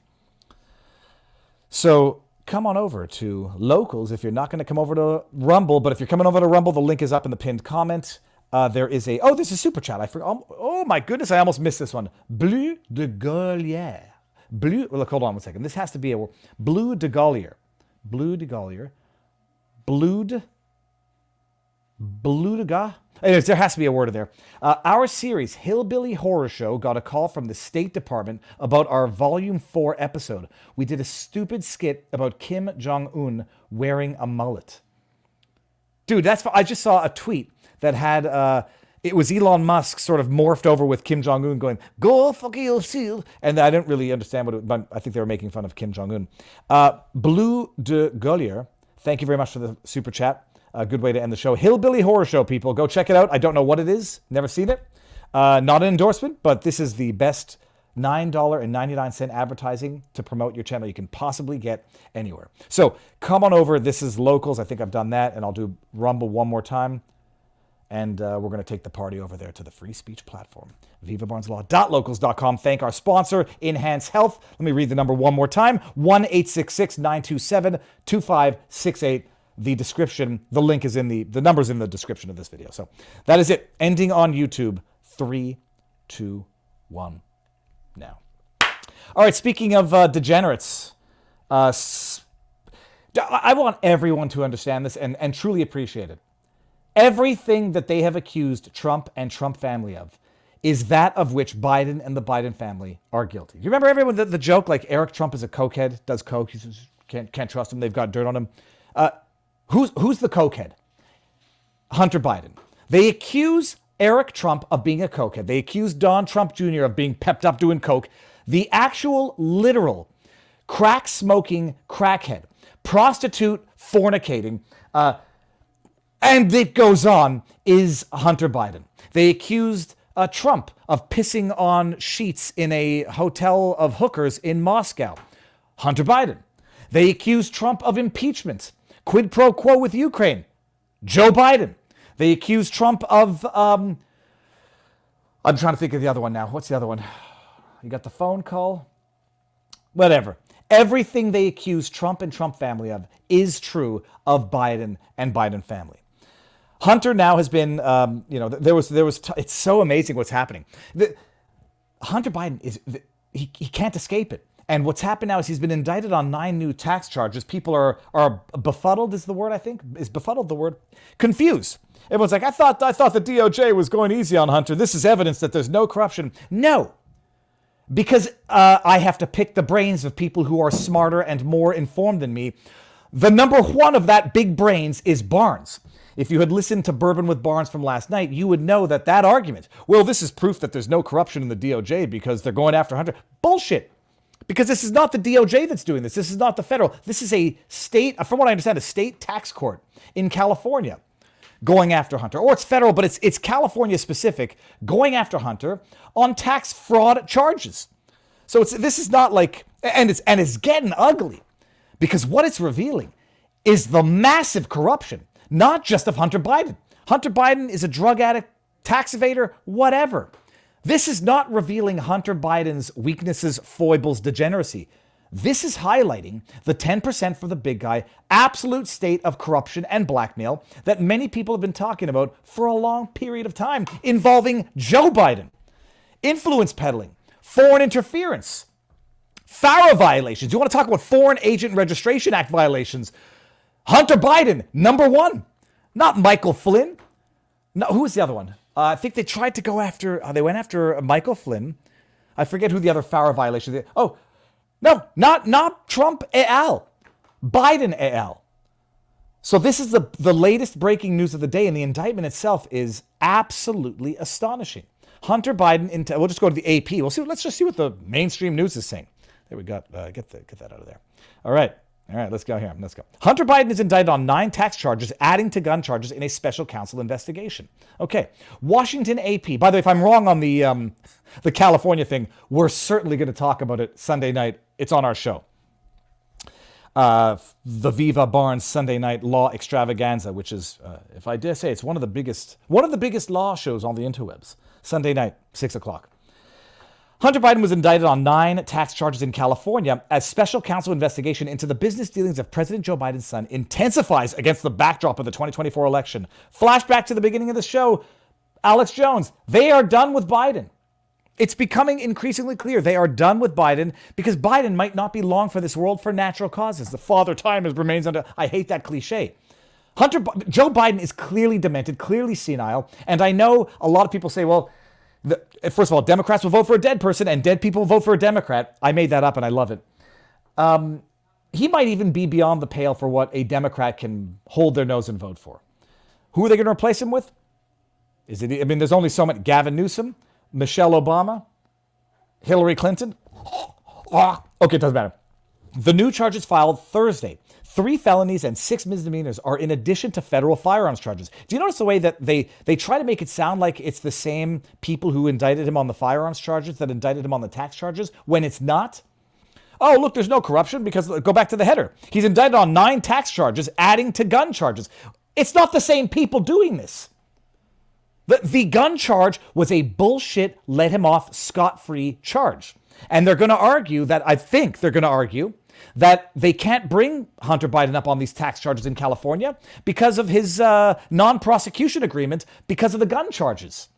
So come on over to locals if you're not going to come over to Rumble. But if you're coming over to Rumble, the link is up in the pinned comment. There's a super chat. I forgot. Oh my goodness, I almost missed this one. Bleu de Gaulier. Look, hold on one second. This has to be a Bleu de Gaulier. Bleu de Gaulier. Bleu de Ga. Anyways, there has to be a word in there. Our series, Hillbilly Horror Show, got a call from the State Department about our Volume 4 episode. We did a stupid skit about Kim Jong-un wearing a mullet. Dude, I just saw a tweet that had, it was Elon Musk sort of morphed over with Kim Jong-un going, go fuck yourself. And I didn't really understand but I think they were making fun of Kim Jong-un. Bleu de Gaulier, thank you very much for the super chat. A good way to end the show. Hillbilly Horror Show, people. Go check it out. I don't know what it is. Never seen it. Not an endorsement, but this is the best $9.99 advertising to promote your channel you can possibly get anywhere. So come on over. This is locals. I think I've done that, and I'll do Rumble one more time. And we're going to take the party over there to the free speech platform. VivaBarnesLaw.locals.com. Thank our sponsor, Enhance Health. Let me read the number one more time. 1-866-927-2568. The description, the link is in the number's in the description of this video. So that is it. Ending on YouTube. 3, 2, 1, now. All right, speaking of degenerates, I want everyone to understand this and truly appreciate it. Everything that they have accused Trump and Trump family of is that of which Biden and the Biden family are guilty. You remember everyone, the joke, like Eric Trump is a cokehead, does coke, he says, can't trust him, they've got dirt on him. Who's the cokehead? Hunter Biden. They accuse Eric Trump of being a cokehead. They accuse Don Trump Jr. of being pepped up doing coke. The actual, literal, crack-smoking crackhead, prostitute fornicating, and it goes on, is Hunter Biden. They accused Trump of pissing on sheets in a hotel of hookers in Moscow. Hunter Biden. They accused Trump of impeachment. Quid pro quo with Ukraine. Joe Biden. They accused Trump of, I'm trying to think of the other one now. What's the other one? You got the phone call? Whatever. Everything they accuse Trump and Trump family of is true of Biden and Biden family. Hunter now has been, it's so amazing what's happening. Hunter Biden he can't escape it. And what's happened now is he's been indicted on 9 new tax charges. People are befuddled is the word, I think. Is befuddled the word? Confused. Everyone's like, I thought the DOJ was going easy on Hunter. This is evidence that there's no corruption. No. Because I have to pick the brains of people who are smarter and more informed than me. The number one of that big brains is Barnes. If you had listened to Bourbon with Barnes from last night, you would know that argument, well, this is proof that there's no corruption in the DOJ because they're going after Hunter. Bullshit. Because this is not the DOJ that's doing this. This is not the federal. This is a state, from what I understand, a state tax court in California going after Hunter. Or it's federal, but it's California specific, going after Hunter on tax fraud charges. So this is not like, and it's getting ugly. Because what it's revealing is the massive corruption, not just of Hunter Biden. Hunter Biden is a drug addict, tax evader, whatever. This is not revealing Hunter Biden's weaknesses, foibles, degeneracy. This is highlighting the 10% for the big guy, absolute state of corruption and blackmail that many people have been talking about for a long period of time, involving Joe Biden. Influence peddling, foreign interference, FARA violations. You want to talk about Foreign Agent Registration Act violations? Hunter Biden, number one. Not Michael Flynn. No, who was the other one? I think they tried to go after, they went after Michael Flynn. I forget who the other FARA violation is. Oh, no, not Trump et al. Biden et al. So this is the latest breaking news of the day, and the indictment itself is absolutely astonishing. Hunter Biden, we'll just go to the AP. Let's just see what the mainstream news is saying. There we go. Get that out of there. All right. All right, let's go here. Let's go. Hunter Biden is indicted on 9 tax charges, adding to gun charges in a special counsel investigation. Okay. Washington AP. By the way, if I'm wrong on the California thing, we're certainly going to talk about it Sunday night. It's on our show. The Viva Barnes Sunday Night Law Extravaganza, which is, if I dare say, it's one of the biggest law shows on the interwebs. Sunday night, 6 o'clock. Hunter Biden was indicted on 9 tax charges in California as special counsel investigation into the business dealings of President Joe Biden's son intensifies against the backdrop of the 2024 election. Flashback to the beginning of the show, Alex Jones, they are done with Biden. It's becoming increasingly clear they are done with Biden because Biden might not be long for this world for natural causes. The father time remains under, I hate that cliche. Joe Biden is clearly demented, clearly senile, and I know a lot of people say, well, first of all, Democrats will vote for a dead person and dead people will vote for a Democrat. I made that up and I love it. He might even be beyond the pale for what a Democrat can hold their nose and vote for. Who are they going to replace him with? There's only so many. Gavin Newsom, Michelle Obama, Hillary Clinton. Okay, it doesn't matter. The new charges filed Thursday. 3 felonies and 6 misdemeanors are in addition to federal firearms charges. Do you notice the way that they try to make it sound like it's the same people who indicted him on the firearms charges that indicted him on the tax charges when it's not? Oh, look, there's no corruption because go back to the header. He's indicted on 9 tax charges, adding to gun charges. It's not the same people doing this. The gun charge was a bullshit let him off scot-free charge. And they're going to argue that, I think they're going to argue that they can't bring Hunter Biden up on these tax charges in California because of his non-prosecution agreement because of the gun charges.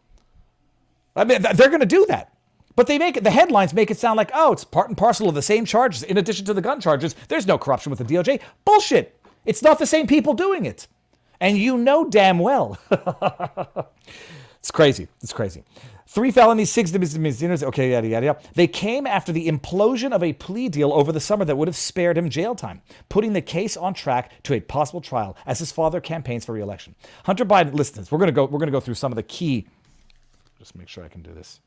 I mean, they're going to do that. But the headlines make it sound like, oh, it's part and parcel of the same charges in addition to the gun charges. There's no corruption with the DOJ. Bullshit. It's not the same people doing it. And you know damn well. It's crazy. It's crazy. 3 felonies, 6 misdemeanors. Okay, yada, yada, yada. They came after the implosion of a plea deal over the summer that would have spared him jail time, putting the case on track to a possible trial as his father campaigns for re-election. Hunter Biden, listen, we're gonna go through some of the key. Just make sure I can do this.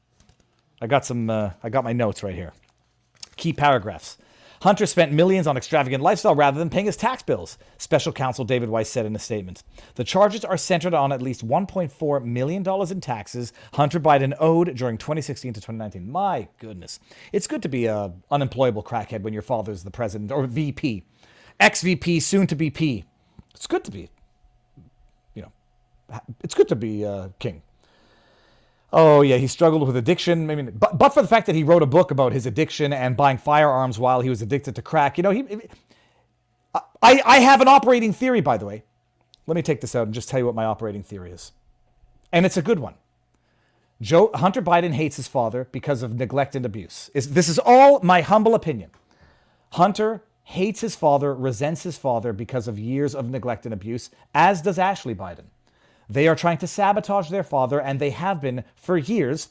I got my notes right here. Key paragraphs. Hunter spent millions on extravagant lifestyle rather than paying his tax bills, special counsel David Weiss said in a statement. The charges are centered on at least $1.4 million in taxes Hunter Biden owed during 2016 to 2019. My goodness. It's good to be an unemployable crackhead when your father's the president or VP. Ex-VP, soon to be P. It's good to be, it's good to be king. Oh, yeah, he struggled with addiction. I mean, but for the fact that he wrote a book about his addiction and buying firearms while he was addicted to crack, I have an operating theory, by the way. Let me take this out and just tell you what my operating theory is. And it's a good one. Hunter Biden hates his father because of neglect and abuse. This is all my humble opinion. Hunter hates his father, resents his father because of years of neglect and abuse, as does Ashley Biden. They are trying to sabotage their father, and they have been for years,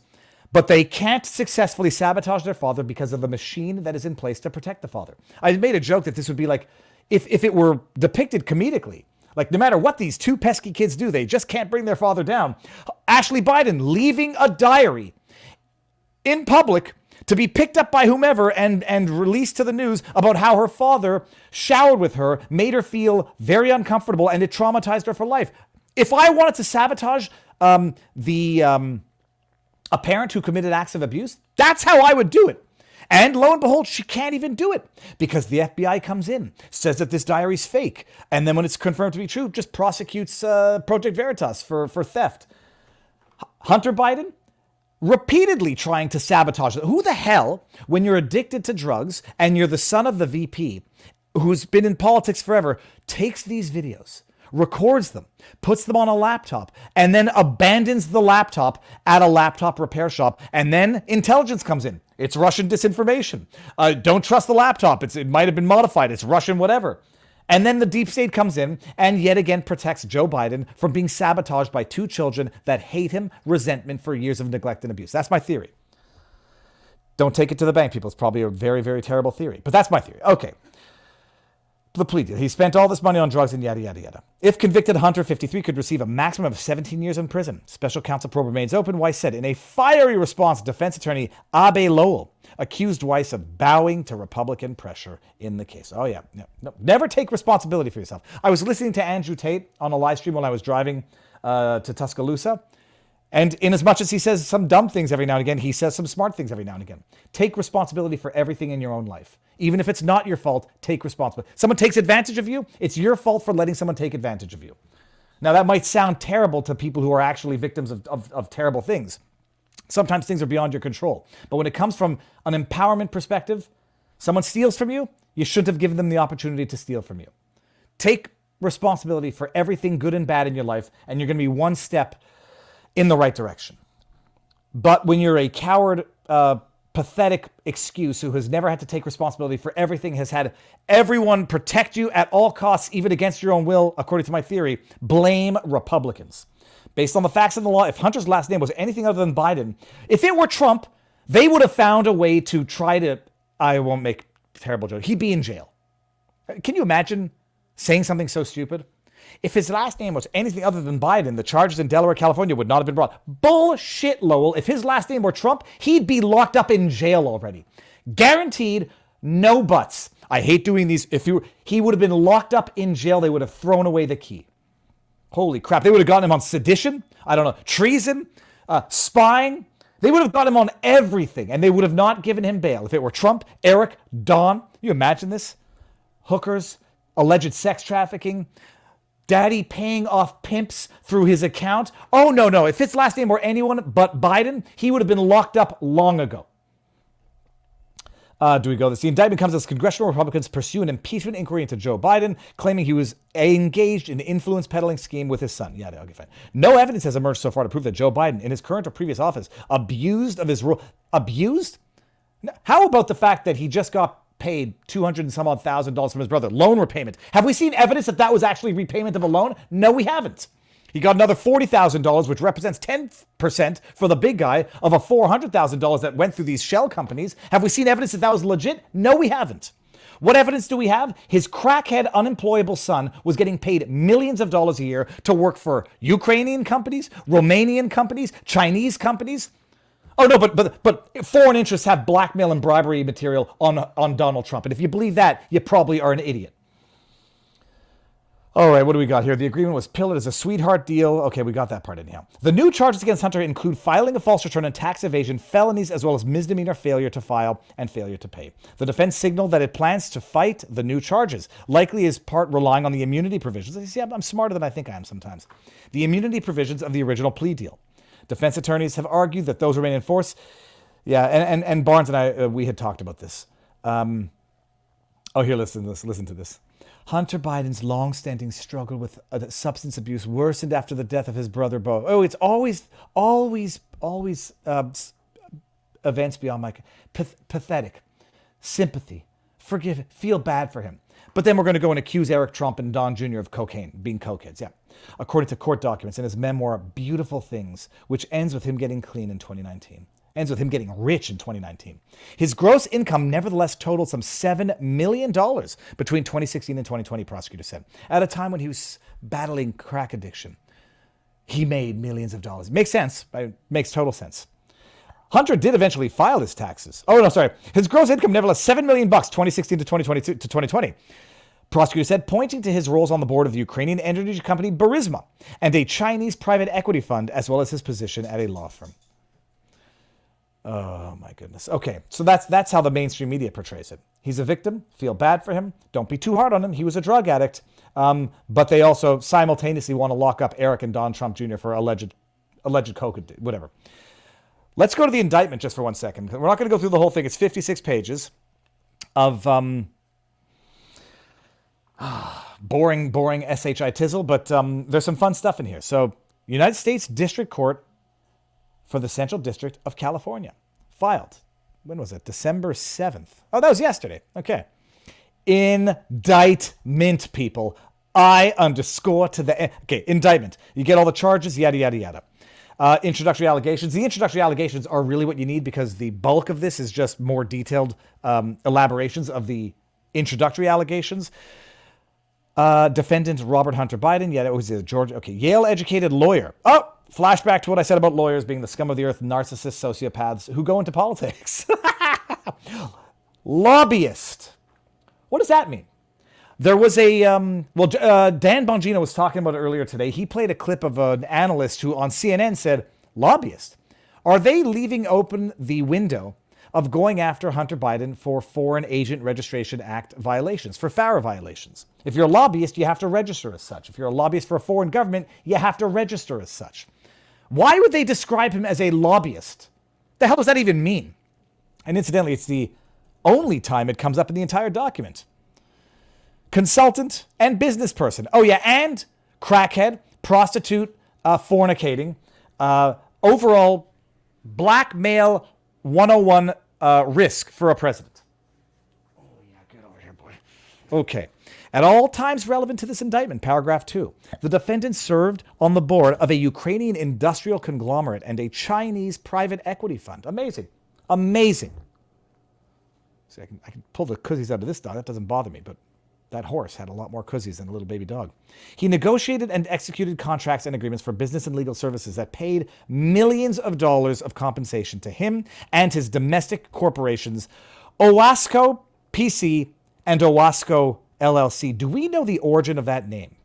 but they can't successfully sabotage their father because of the machine that is in place to protect the father. I made a joke that this would be like, if it were depicted comedically, like no matter what these 2 pesky kids do, they just can't bring their father down. Ashley Biden leaving a diary in public to be picked up by whomever and released to the news about how her father showered with her, made her feel very uncomfortable, and it traumatized her for life. If I wanted to sabotage a parent who committed acts of abuse, that's how I would do it. And lo and behold, she can't even do it because the FBI comes in, says that this diary's fake, and then when it's confirmed to be true, just prosecutes Project Veritas for theft. Hunter Biden repeatedly trying to sabotage it. Who the hell, when you're addicted to drugs and you're the son of the VP who's been in politics forever, takes these videos, records them, puts them on a laptop, and then abandons the laptop at a laptop repair shop, and then intelligence comes in. It's Russian disinformation. Don't trust the laptop. It might have been modified. It's Russian whatever. And then the deep state comes in and yet again protects Joe Biden from being sabotaged by 2 children that hate him, resentment for years of neglect and abuse. That's my theory. Don't take it to the bank, people. It's probably a very, very terrible theory, but that's my theory. Okay. The plea deal. He spent all this money on drugs and yada, yada, yada. If convicted, Hunter, 53, could receive a maximum of 17 years in prison. Special counsel probe remains open, Weiss said. In a fiery response, defense attorney Abe Lowell accused Weiss of bowing to Republican pressure in the case. Oh, yeah. No. Never take responsibility for yourself. I was listening to Andrew Tate on a live stream when I was driving to Tuscaloosa. And in as much as he says some dumb things every now and again, he says some smart things every now and again. Take responsibility for everything in your own life. Even if it's not your fault, take responsibility. Someone takes advantage of you, it's your fault for letting someone take advantage of you. Now, that might sound terrible to people who are actually victims of terrible things. Sometimes things are beyond your control. But when it comes from an empowerment perspective, someone steals from you, you shouldn't have given them the opportunity to steal from you. Take responsibility for everything good and bad in your life, and you're going to be one step in the right direction. But when you're a coward, pathetic excuse who has never had to take responsibility for everything, has had everyone protect you at all costs, even against your own will, according to my theory, blame Republicans. Based on the facts of the law, if Hunter's last name was anything other than Biden, if it were Trump, they would have found a way to try to, I won't make terrible jokes, he'd be in jail. Can you imagine saying something so stupid? If his last name was anything other than Biden, the charges in Delaware, California would not have been brought. Bullshit, Lowell. If his last name were Trump, he'd be locked up in jail already. Guaranteed, no buts. I hate doing these. He would have been locked up in jail. They would have thrown away the key. Holy crap. They would have gotten him on sedition. I don't know. Treason. Spying. They would have got him on everything, and they would have not given him bail. If it were Trump, Eric, Don, you imagine this? Hookers, alleged sex trafficking, daddy paying off pimps through his account. Oh, no. If his last name were anyone but Biden, he would have been locked up long ago. Do we go this? The indictment comes as congressional Republicans pursue an impeachment inquiry into Joe Biden, claiming he was engaged in an influence peddling scheme with his son. Yeah, okay, fine. No evidence has emerged so far to prove that Joe Biden, in his current or previous office, abused of his role. Abused? How about the fact that he just got paid $200 and some odd thousand from his brother? Loan repayment. Have we seen evidence that was actually repayment of a loan? No, we haven't. He got another $40,000, which represents 10% for the big guy of a $400,000 that went through these shell companies. Have we seen evidence that was legit? No, we haven't. What evidence do we have? His crackhead, unemployable son was getting paid millions of dollars a year to work for Ukrainian companies, Romanian companies, Chinese companies. Oh, no, but foreign interests have blackmail and bribery material on Donald Trump. And if you believe that, you probably are an idiot. All right, what do we got here? The agreement was pillared as a sweetheart deal. Okay, we got that part anyhow. The new charges against Hunter include filing a false return and tax evasion, felonies, as well as misdemeanor failure to file and failure to pay. The defense signaled that it plans to fight the new charges, likely as part relying on the immunity provisions. You see, I'm smarter than I think I am sometimes. The immunity provisions of the original plea deal. Defense attorneys have argued that those remain in force. Yeah, and Barnes and I, we had talked about this. Here, listen to this. Hunter Biden's long-standing struggle with substance abuse worsened after the death of his brother, Beau. Oh, it's always events beyond my... pathetic. Sympathy. Forgive, feel bad for him. But then we're going to go and accuse Eric Trump and Don Jr. of cocaine, being cokeheads, yeah. According to court documents in his memoir, Beautiful Things, which ends with him getting clean in 2019. Ends with him getting rich in 2019. His gross income nevertheless totaled some $7 million between 2016 and 2020, prosecutors said. At a time when he was battling crack addiction, he made millions of dollars. Makes sense. Makes total sense. Hunter did eventually file his taxes. Oh, no, sorry. His gross income nevertheless $7 million, 2016 to 2022 to 2020. Prosecutor said, pointing to his roles on the board of the Ukrainian energy company Burisma and a Chinese private equity fund, as well as his position at a law firm. Oh, my goodness. Okay, so that's how the mainstream media portrays it. He's a victim. Feel bad for him. Don't be too hard on him. He was a drug addict. But they also simultaneously want to lock up Eric and Don Trump Jr. for alleged coke, whatever. Let's go to the indictment just for 1 second. We're not going to go through the whole thing. It's 56 pages of boring SHI tizzle, but there's some fun stuff in here. So, United States District Court for the Central District of California filed. When was it? December 7th. Oh, that was yesterday. Okay. Indictment, people. Okay, indictment. You get all the charges, yada, yada, yada. Introductory allegations. The introductory allegations are really what you need because the bulk of this is just more detailed elaborations of the introductory allegations. Defendant Robert Hunter Biden. Yeah, it was a Georgia. Okay, Yale-educated lawyer. Oh, flashback to what I said about lawyers being the scum of the earth, narcissists, sociopaths who go into politics. Lobbyist. What does that mean? There was a, Dan Bongino was talking about it earlier today. He played a clip of an analyst who on CNN said, lobbyist, are they leaving open the window of going after Hunter Biden for Foreign Agent Registration Act violations, for FARA violations? If you're a lobbyist, you have to register as such. If you're a lobbyist for a foreign government, you have to register as such. Why would they describe him as a lobbyist? The hell does that even mean? And incidentally, it's the only time it comes up in the entire document. Consultant and business person. Oh yeah, and crackhead, prostitute, fornicating, overall blackmail 101 risk for a president. Oh yeah, get over here, boy. Okay. At all times relevant to this indictment, paragraph 2, the defendant served on the board of a Ukrainian industrial conglomerate and a Chinese private equity fund. Amazing. Amazing. See, I can pull the cookies out of this dog. That doesn't bother me, but that horse had a lot more cookies than a little baby dog. He negotiated and executed contracts and agreements for business and legal services that paid millions of dollars of compensation to him and his domestic corporations, Owasco PC and Owasco LLC. Do we know the origin of that name?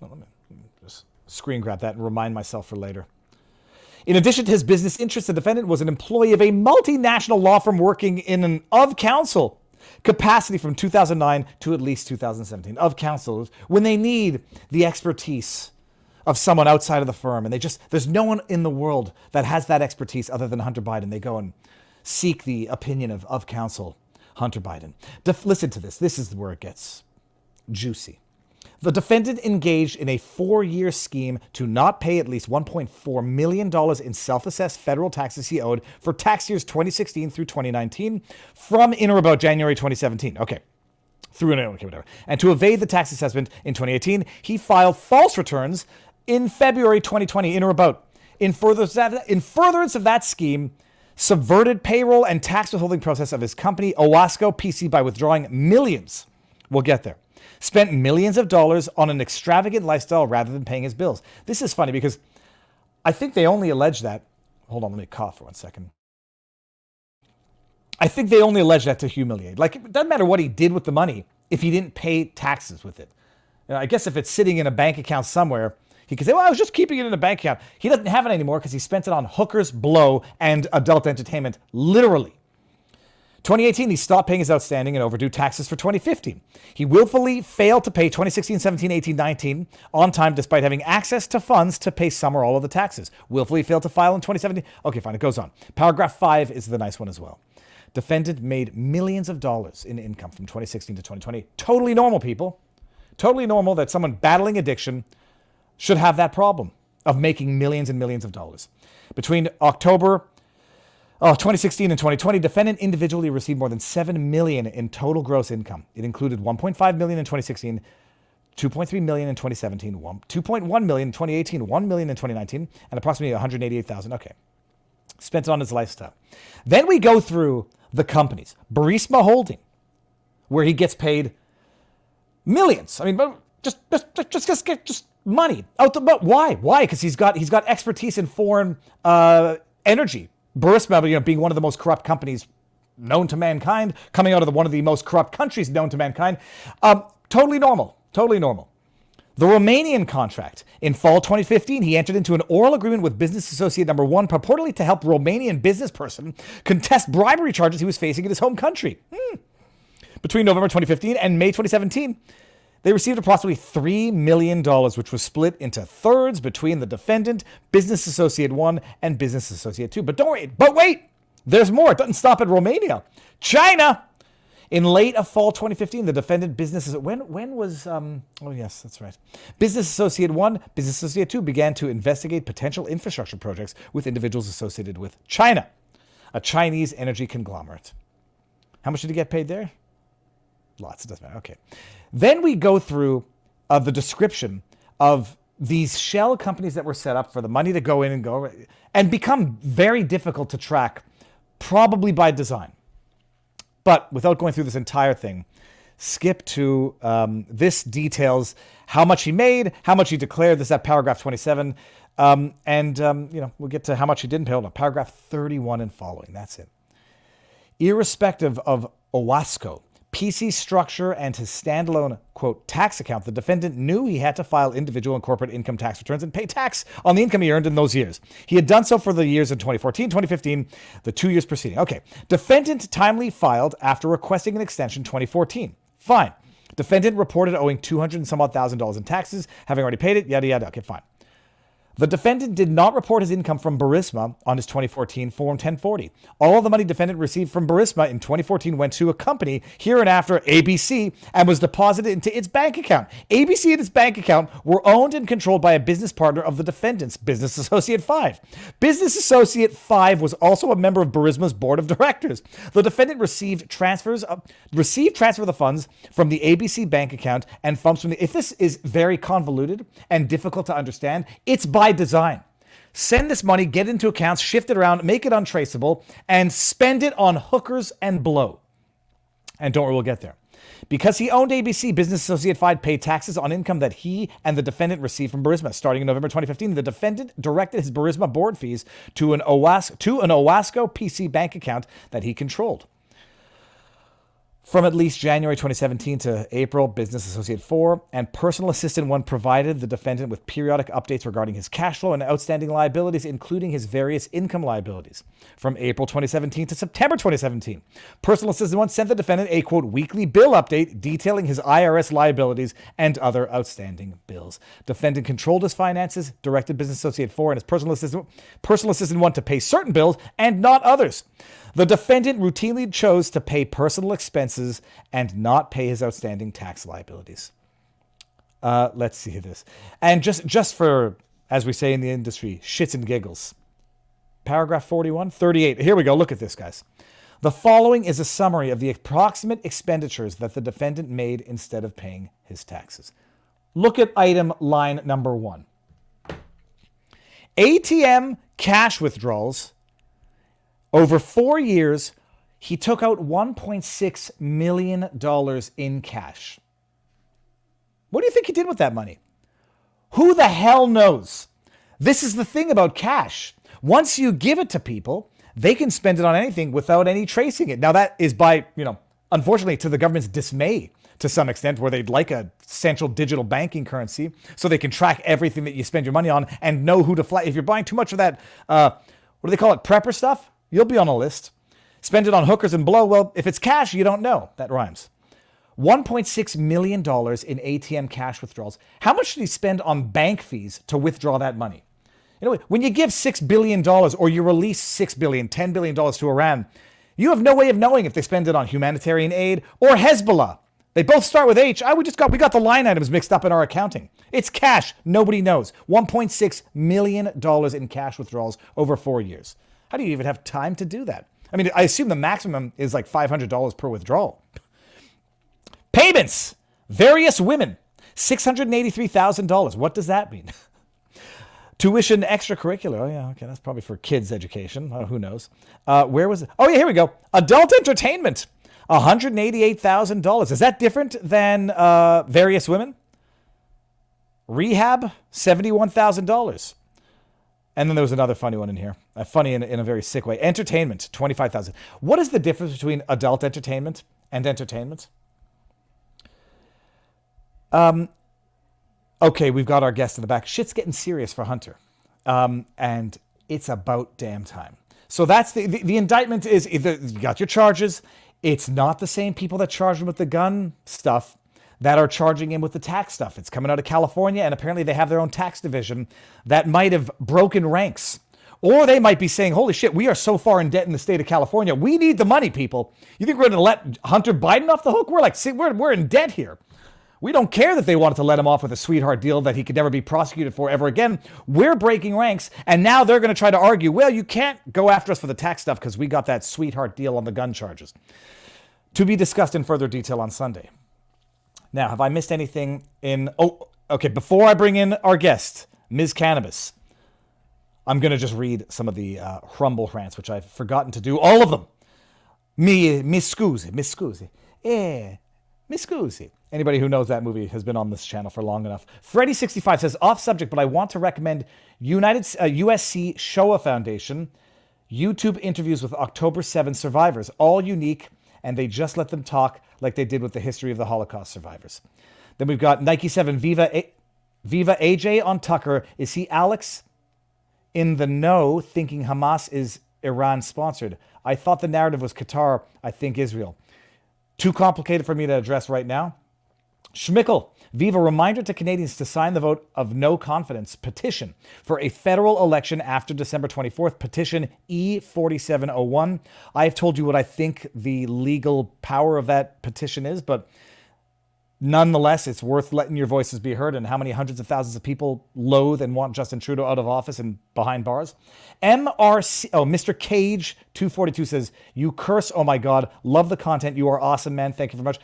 Well, let me just screen grab that and remind myself for later. In addition to his business interests, the defendant was an employee of a multinational law firm working in an of-counsel capacity from 2009 to at least 2017. Of-counsel, when they need the expertise of someone outside of the firm, and there's no one in the world that has that expertise other than Hunter Biden. They go and seek the opinion of counsel Hunter Biden. Listen to this. This is where it gets juicy. The defendant engaged in a 4-year scheme to not pay at least $1.4 million in self-assessed federal taxes he owed for tax years 2016 through 2019 from in or about January 2017. Okay. Whatever. And to evade the tax assessment in 2018, he filed false returns in February 2020 in or about. In furtherance of that scheme, subverted payroll and tax withholding process of his company, Owasco PC, by withdrawing millions. We'll get there. Spent millions of dollars on an extravagant lifestyle rather than paying his bills. This is funny because I think they only allege that. Hold on, let me cough for 1 second. I think they only allege that to humiliate. Like, it doesn't matter what he did with the money if he didn't pay taxes with it. I guess if it's sitting in a bank account somewhere, he could say, well, I was just keeping it in a bank account. He doesn't have it anymore because he spent it on hookers, blow, and adult entertainment, literally. 2018, he stopped paying his outstanding and overdue taxes for 2015. He willfully failed to pay 2016, 17, 18, 19 on time despite having access to funds to pay some or all of the taxes. Willfully failed to file in 2017. Okay, fine, it goes on. Paragraph 5 is the nice one as well. Defendant made millions of dollars in income from 2016 to 2020. Totally normal, people. Totally normal that someone battling addiction should have that problem of making millions and millions of dollars. Between October 2016 and 2020, defendant individually received more than $7 million in total gross income. It included $1.5 million in 2016, $2.3 million in 2017, $2.1 million in 2018, $1 million in 2019, and approximately $188,000. Okay. Spent it on his lifestyle. Then we go through the companies. Burisma Holding, where he gets paid millions. I mean, just money out the. But why? Why? Because he's got expertise in foreign energy. Burisma, being one of the most corrupt companies known to mankind, coming out of one of the most corrupt countries known to mankind. Totally normal. Totally normal. The Romanian contract. In fall 2015, he entered into an oral agreement with business associate number 1, purportedly to help Romanian business person contest bribery charges he was facing in his home country. Between November 2015 and May 2017, they received approximately $3 million, which was split into thirds between the defendant, business associate 1, and business associate 2. But don't worry. But wait, there's more. It doesn't stop at Romania. China. In late of fall 2015, the defendant businesses. When was? Oh yes, that's right. Business associate 1, business associate 2 began to investigate potential infrastructure projects with individuals associated with China, a Chinese energy conglomerate. How much did he get paid there? Lots. It doesn't matter. Okay. Then we go through the description of these shell companies that were set up for the money to go in and become very difficult to track, probably by design. But without going through this entire thing, skip to this details how much he made, how much he declared. This is at paragraph 27. We'll get to how much he didn't pay. Hold on, paragraph 31 and following. That's it. Irrespective of OWASCO, PC structure, and his standalone, quote, tax account, the defendant knew he had to file individual and corporate income tax returns and pay tax on the income he earned in those years. He had done so for the years in 2014, 2015, the 2 years preceding. Okay. Defendant timely filed after requesting an extension 2014. Fine. Defendant reported owing $200 and some odd thousand in taxes, having already paid it, yada, yada. Okay, fine. The defendant did not report his income from Burisma on his 2014 Form 1040. All of the money defendant received from Burisma in 2014 went to a company, hereinafter ABC, and was deposited into its bank account. ABC and its bank account were owned and controlled by a business partner of the defendant's, Business Associate 5. Business Associate 5 was also a member of Burisma's board of directors. The defendant received transfer of the funds from the ABC bank account and funds from the... If this is very convoluted and difficult to understand, it's by design. Send this money, get into accounts, shift it around, make it untraceable, and spend it on hookers and blow. And don't worry, we'll get there. Because he owned ABC, Business Associate 5 paid taxes on income that he and the defendant received from Burisma. Starting in November 2015, the defendant directed his Burisma board fees to an OWASCO PC bank account that he controlled. From at least January 2017 to April, Business Associate 4 and Personal Assistant 1 provided the defendant with periodic updates regarding his cash flow and outstanding liabilities, including his various income liabilities. From April 2017 to September 2017, Personal Assistant 1 sent the defendant a, quote, weekly bill update detailing his IRS liabilities and other outstanding bills. Defendant controlled his finances, directed Business Associate 4 and his Personal Assistant 1 to pay certain bills and not others. The defendant routinely chose to pay personal expenses and not pay his outstanding tax liabilities. Let's see this. And just for, as we say in the industry, shits and giggles. Paragraph 38. Here we go. Look at this, guys. The following is a summary of the approximate expenditures that the defendant made instead of paying his taxes. Look at item line number 1. ATM cash withdrawals. Over 4 years, he took out $1.6 million in cash. What do you think he did with that money? Who the hell knows? This is the thing about cash. Once you give it to people, they can spend it on anything without any tracing it. Now that is by, unfortunately to the government's dismay to some extent, where they'd like a central digital banking currency so they can track everything that you spend your money on and know who to fly. If you're buying too much of that, what do they call it, prepper stuff? You'll be on a list. Spend it on hookers and blow. Well, if it's cash, you don't know. That rhymes. $1.6 million in ATM cash withdrawals. How much did he spend on bank fees to withdraw that money? When you give $6 billion or you release $6 billion, $10 billion to Iran, you have no way of knowing if they spend it on humanitarian aid or Hezbollah. They both start with H. We got the line items mixed up in our accounting. It's cash. Nobody knows. $1.6 million in cash withdrawals over 4 years. How do you even have time to do that? I mean, I assume the maximum is like $500 per withdrawal. Payments. Various women. $683,000. What does that mean? Tuition extracurricular. Oh, yeah. Okay. That's probably for kids' education. Who knows? Where was it? Oh, yeah. Here we go. Adult entertainment. $188,000. Is that different than various women? Rehab. $71,000. And then there was another funny one in here. Funny in a very sick way. Entertainment, $25,000. What is the difference between adult entertainment and entertainment? Okay, we've got our guest in the back. Shit's getting serious for Hunter. And it's about damn time. So that's the indictment is either you got your charges. It's not the same people that charged him with the gun stuff that are charging him with the tax stuff. It's coming out of California, and apparently they have their own tax division that might have broken ranks. Or they might be saying, holy shit, we are so far in debt in the state of California. We need the money, people. You think we're going to let Hunter Biden off the hook? We're in debt here. We don't care that they wanted to let him off with a sweetheart deal that he could never be prosecuted for ever again. We're breaking ranks, and now they're going to try to argue, well, you can't go after us for the tax stuff because we got that sweetheart deal on the gun charges. To be discussed in further detail on Sunday. Now, have I missed anything in... Oh, okay, before I bring in our guest, Ms. Cannabis, I'm going to just read some of the Rumble rants, which I've forgotten to do. All of them. Mi scusi. Miss Goosey. Anybody who knows that movie has been on this channel for long enough. Freddy65 says, off subject, but I want to recommend USC Shoah Foundation YouTube interviews with October 7 survivors, all unique, and they just let them talk like they did with the history of the Holocaust survivors. Then we've got Nike 7 Viva AJ on Tucker. Is he Alex in the know thinking Hamas is Iran sponsored? I thought the narrative was Qatar. I think Israel. Too complicated for me to address right now. Schmickel, Viva, reminder to Canadians to sign the vote of no confidence petition for a federal election after December 24th, petition E4701. I have told you what I think the legal power of that petition is, but nonetheless, it's worth letting your voices be heard. And how many hundreds of thousands of people loathe and want Justin Trudeau out of office and behind bars? Mr. Cage 242 says, you curse, oh my God, love the content. You are awesome, man. Thank you very much.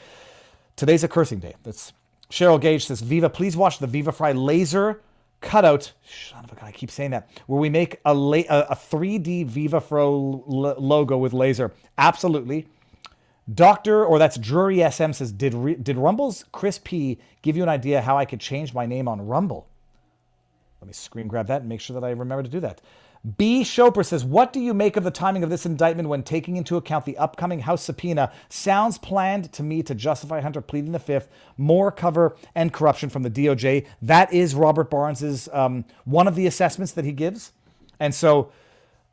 Today's a cursing day. That's Cheryl Gage says, Viva, please watch the Viva Frei laser cutout. Son of a God, I keep saying that. Where we make a 3D Viva Frei logo with laser. Absolutely. That's Drury SM says, did Rumble's Chris P give you an idea how I could change my name on Rumble? Let me screen grab that and make sure that I remember to do that. B. Shoper says, what do you make of the timing of this indictment when taking into account the upcoming House subpoena? Sounds planned to me to justify Hunter pleading the fifth, more cover and corruption from the DOJ. That is Robert Barnes's one of the assessments that he gives. And so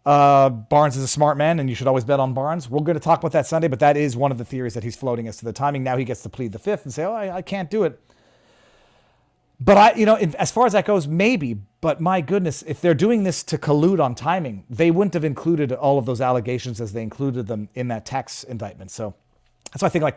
Barnes is a smart man, and you should always bet on Barnes. We're going to talk about that Sunday, but that is one of the theories that he's floating as to the timing. Now he gets to plead the fifth and say, I can't do it. But as far as that goes, maybe. But my goodness, if they're doing this to collude on timing, they wouldn't have included all of those allegations as they included them in that tax indictment. So that's why I think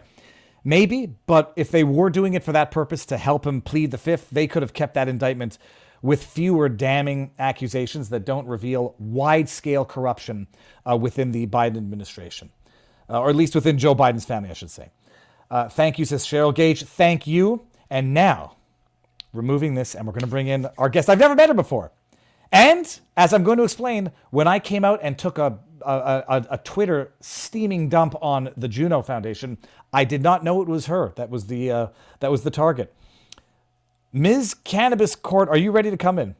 maybe. But if they were doing it for that purpose to help him plead the fifth, they could have kept that indictment with fewer damning accusations that don't reveal wide-scale corruption within the Biden administration, or at least within Joe Biden's family, I should say. Thank you, says Cheryl Gage. Thank you. And now, removing this, and we're going to bring in our guest. I've never met her before. And as I'm going to explain, when I came out and took a Twitter steaming dump on the Juno Foundation, I did not know it was her. That was the target. Ms. Cannabis Court, are you ready to come in?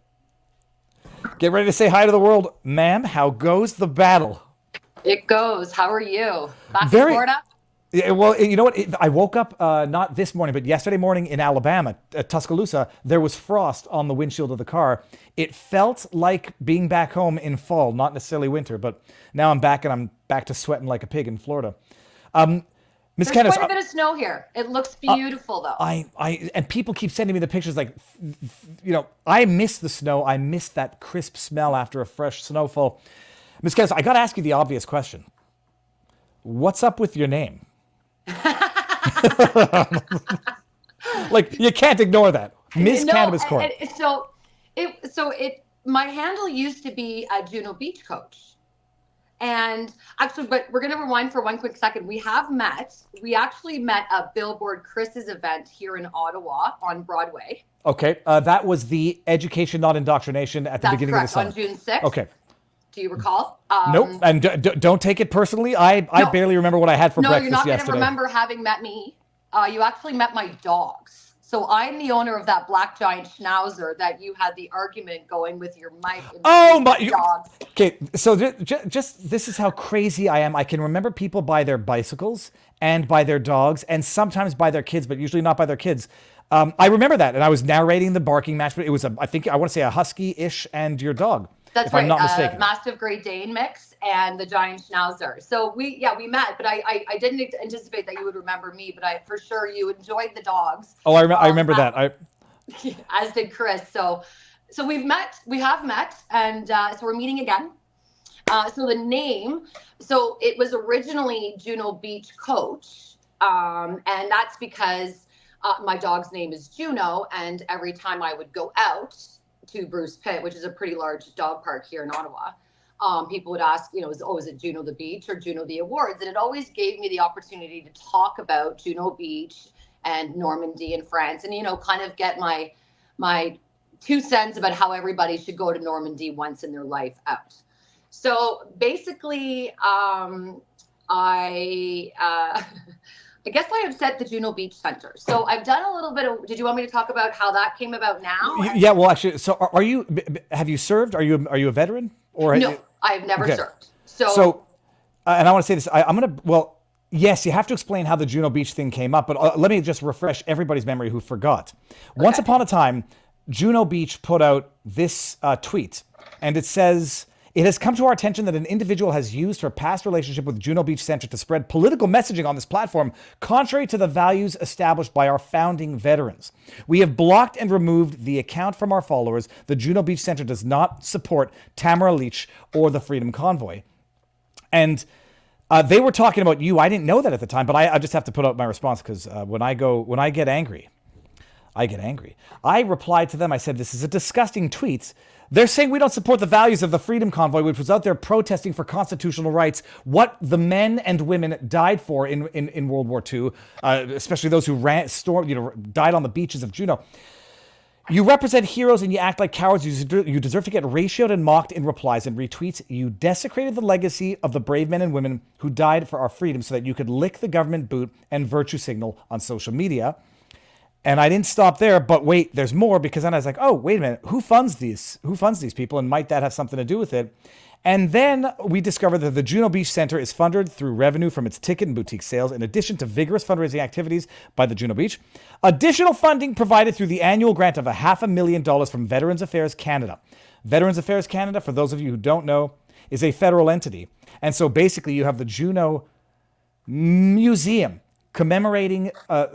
Get ready to say hi to the world. Ma'am, how goes the battle? It goes. How are you? Back in Florida? Yeah, well, you know what? I woke up not this morning, but yesterday morning in Alabama, at Tuscaloosa, there was frost on the windshield of the car. It felt like being back home in fall, not necessarily winter, but now I'm back and I'm back to sweating like a pig in Florida. Miss There's Cannabis, quite a bit of snow here. It looks beautiful, though. And people keep sending me the pictures like, I miss the snow. I miss that crisp smell after a fresh snowfall. Miss Cannabis, I got to ask you the obvious question. What's up with your name? Like, you can't ignore that. Miss Cannabis Court. My handle used to be a Juno Beach coach. And actually, but we're going to rewind for one quick second. We actually met at Billboard Chris's event here in Ottawa on Broadway. Okay. That was the Education, Not Indoctrination at the beginning of the summer. On June 6th. Okay. Do you recall? Nope. And don't take it personally. I barely remember what I had for breakfast yesterday. No, you're not going to remember having met me. You actually met my dogs. So I'm the owner of that black giant schnauzer that you had the argument going with your mic. Oh my dogs. Okay, so just this is how crazy I am. I can remember people by their bicycles and by their dogs and sometimes by their kids, but usually not by their kids. I remember that, and I was narrating the barking match, but it was I want to say a husky-ish and your dog. That's if right. I'm not mistaken. Mastiff Great Dane mix and the giant schnauzer. So we met, but I didn't anticipate that you would remember me, but for sure you enjoyed the dogs. Oh, I remember that. As did Chris. So we have met, and so we're meeting again. So the name, it was originally Juno Beach Coach, and that's because my dog's name is Juno, and every time I would go out to Bruce Pitt, which is a pretty large dog park here in Ottawa, people would ask, is it Juno the Beach or Juno the Awards? And it always gave me the opportunity to talk about Juno Beach and Normandy and France, and kind of get my 2 cents about how everybody should go to Normandy once in their life out. So basically, I I guess I upset the Juno Beach Center. So I've done a little bit of. Did you want me to talk about how that came about now? Yeah, well, actually, so are you? Have you served? Are you a veteran? Or No, I've never Okay. served. And I want to say this. I'm gonna. Well, yes, you have to explain how the Juno Beach thing came up, but let me just refresh everybody's memory who forgot. Once upon a time, Juno Beach put out this tweet, and it says, "It has come to our attention that an individual has used her past relationship with Juno Beach Center to spread political messaging on this platform, contrary to the values established by our founding veterans. We have blocked and removed the account from our followers. The Juno Beach Center does not support Tamara Leach or the Freedom Convoy." And they were talking about you. I didn't know that at the time, but I just have to put out my response because when I get angry, I get angry. I replied to them. I said, "This is a disgusting tweet. They're saying we don't support the values of the Freedom Convoy, which was out there protesting for constitutional rights, what the men and women died for in World War II, especially those who died on the beaches of Juno. You represent heroes and you act like cowards. You deserve to get ratioed and mocked in replies and retweets. You desecrated the legacy of the brave men and women who died for our freedom so that you could lick the government boot and virtue signal on social media." And I didn't stop there, but wait, there's more, because then I was like, oh, wait a minute, who funds these people, and might that have something to do with it? And then we discovered that the Juno Beach Center is funded through revenue from its ticket and boutique sales, in addition to vigorous fundraising activities by the Juno Beach. Additional funding provided through the annual grant of $500,000 from Veterans Affairs Canada. Veterans Affairs Canada, for those of you who don't know, is a federal entity. And so basically you have the Juno Museum commemorating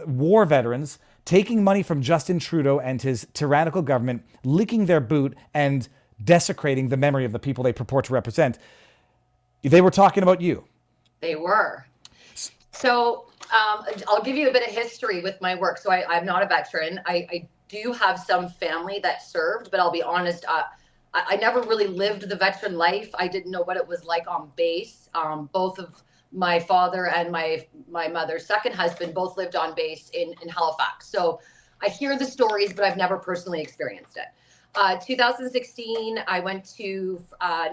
war veterans, taking money from Justin Trudeau and his tyrannical government, licking their boot and desecrating the memory of the people they purport to represent. They were talking about you. They were. So I'll give you a bit of history with my work. So I'm not a veteran. I do have some family that served, but I'll be honest, I never really lived the veteran life. I didn't know what it was like on base. Both of my father and my mother's second husband both lived on base in Halifax. So I hear the stories, but I've never personally experienced it. 2016, I went to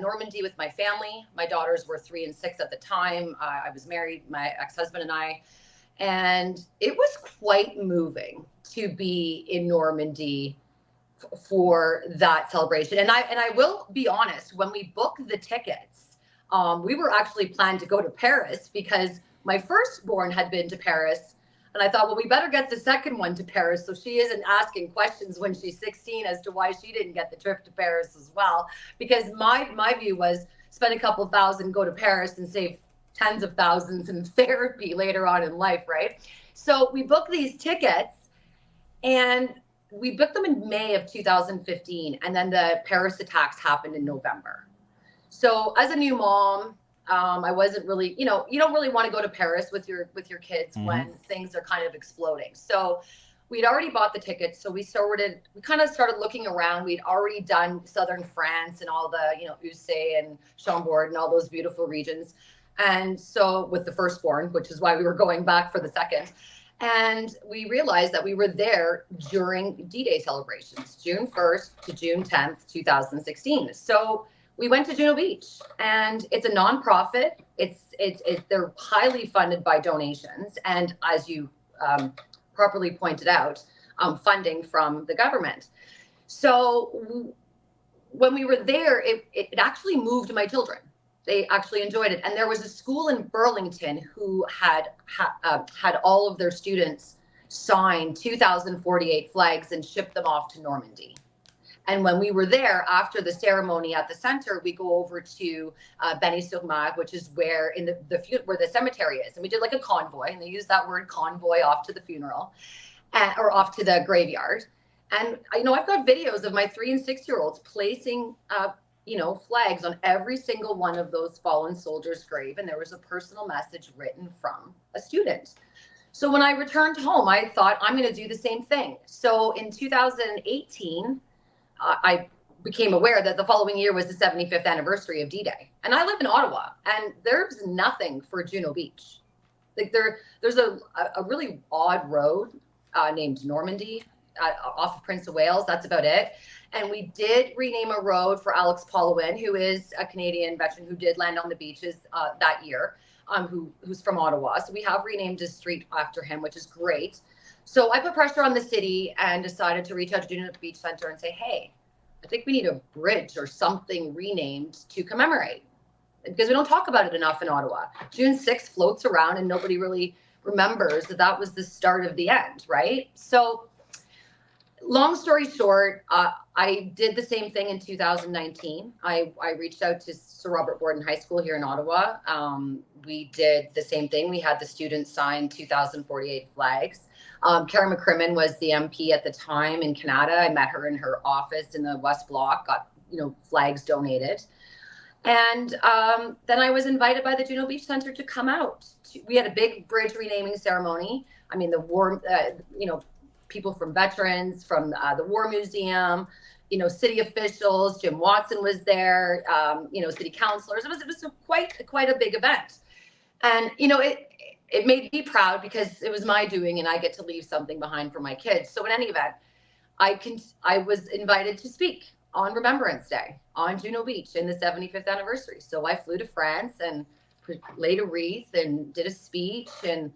Normandy with my family. My daughters were 3 and 6 at the time. I was married, my ex-husband and I, and it was quite moving to be in Normandy for that celebration. And I will be honest, when we booked the tickets, we were actually planned to go to Paris because my firstborn had been to Paris. And I thought, well, we better get the second one to Paris so she isn't asking questions when she's 16 as to why she didn't get the trip to Paris as well. Because my view was spend a couple thousand, go to Paris and save tens of thousands in therapy later on in life, right? So we booked these tickets and we booked them in May of 2015. And then the Paris attacks happened in November. So as a new mom, I wasn't really, you don't really want to go to Paris with your kids when things are kind of exploding. So we'd already bought the tickets. So we kind of started looking around. We'd already done southern France and all the, Ussé and Chambord and all those beautiful regions. And so with the firstborn, which is why we were going back for the second. And we realized that we were there during D-Day celebrations, June 1st to June 10th, 2016. So we went to Juno Beach, and it's a nonprofit. They're highly funded by donations, and as you properly pointed out, funding from the government. So when we were there, it actually moved my children. They actually enjoyed it, and there was a school in Burlington who had all of their students sign 2,048 flags and ship them off to Normandy. And when we were there after the ceremony at the center, we go over to Benny-sur-Mer, which is where where the cemetery is. And we did like a convoy, and they use that word convoy off to the funeral or off to the graveyard. And, I've got videos of my 3 and 6-year-olds placing, flags on every single one of those fallen soldiers' grave. And there was a personal message written from a student. So when I returned home, I thought I'm going to do the same thing. So in 2018, I became aware that the following year was the 75th anniversary of D-Day. And I live in Ottawa, and there's nothing for Juno Beach. Like there's a really odd road named Normandy off of Prince of Wales. That's about it. And we did rename a road for Alex Paulowin, who is a Canadian veteran who did land on the beaches that year. who's from Ottawa. So we have renamed his street after him, which is great. So I put pressure on the city and decided to reach out to Juno Beach Center and say, hey, I think we need a bridge or something renamed to commemorate, because we don't talk about it enough in Ottawa. June 6th floats around and nobody really remembers that was the start of the end, right? So long story short, I did the same thing in 2019. I reached out to Sir Robert Borden High School here in Ottawa. We did the same thing. We had the students sign 2,048 flags. Karen McCrimmon was the MP at the time in Canada. I met her in her office in the West Block, got flags donated. And then I was invited by the Juno Beach Center to come out. We had a big bridge renaming ceremony. I mean, the war, people from veterans, from the War Museum, city officials. Jim Watson was there. City councilors. It was quite a big event, and it made me proud because it was my doing, and I get to leave something behind for my kids. So in any event, I was invited to speak on Remembrance Day on Juno Beach in the 75th anniversary. So I flew to France and laid a wreath and did a speech, and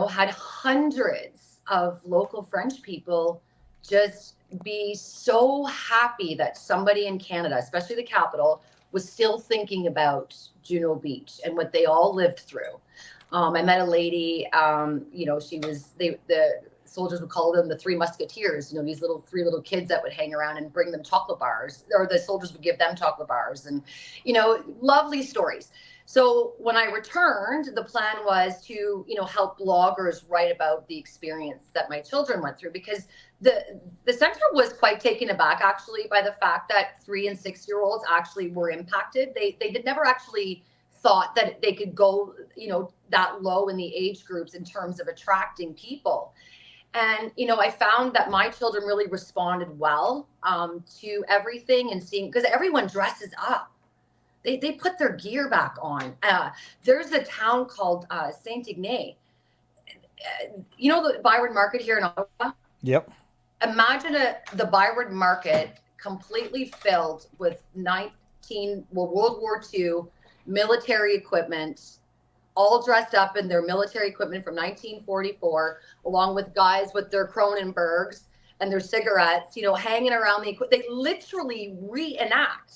had hundreds of local French people just be so happy that somebody in Canada, especially the capital, was still thinking about Juno Beach and what they all lived through. I met a lady, the soldiers would call them the Three Musketeers, these three little kids that would hang around and bring them chocolate bars, or the soldiers would give them chocolate bars, and, lovely stories. So when I returned, the plan was to, help bloggers write about the experience that my children went through, because the center was quite taken aback, actually, by the fact that 3 and 6 year olds actually were impacted. They did never actually thought that they could go, that low in the age groups in terms of attracting people. And, I found that my children really responded well to everything, and seeing, because everyone dresses up. They put their gear back on. There's a town called Saint Ignace. The Byron Market here in Ottawa? Yep. Imagine the Byron Market completely filled with World War II military equipment, all dressed up in their military equipment from 1944, along with guys with their Kronenbergs and their cigarettes, hanging around the equipment. They literally reenact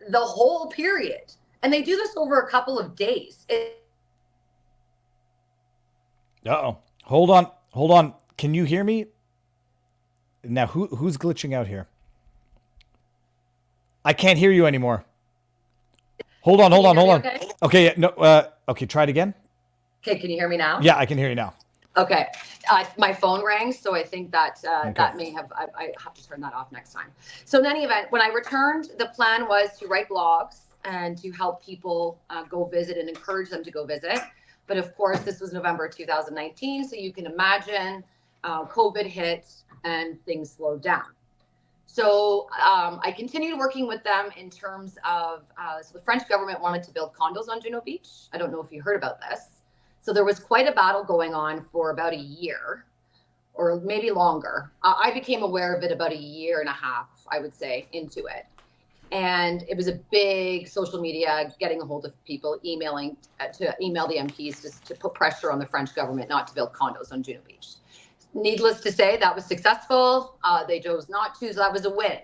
the whole period, and they do this over a couple of days. Uh-oh. Hold on. Can you hear me? Now, who's glitching out here? I can't hear you anymore. Hold on. Okay? Okay, no, okay, try it again. Okay, can you hear me now? Yeah, I can hear you now. Okay, my phone rang, so I think that Okay. that may have, I have to turn that off next time. So in any event, when I returned, the plan was to write blogs and to help people go visit and encourage them to go visit. But of course, this was November 2019, so you can imagine COVID hit and things slowed down. So I continued working with them in terms of, so the French government wanted to build condos on Juno Beach. I don't know if you heard about this. So there was quite a battle going on for about a year, or maybe longer. I became aware of it about a year and a half, I would say, into it. And it was a big social media, getting a hold of people, emailing to email the MPs just to put pressure on the French government not to build condos on Juno Beach. Needless to say, that was successful. They chose not to, so that was a win.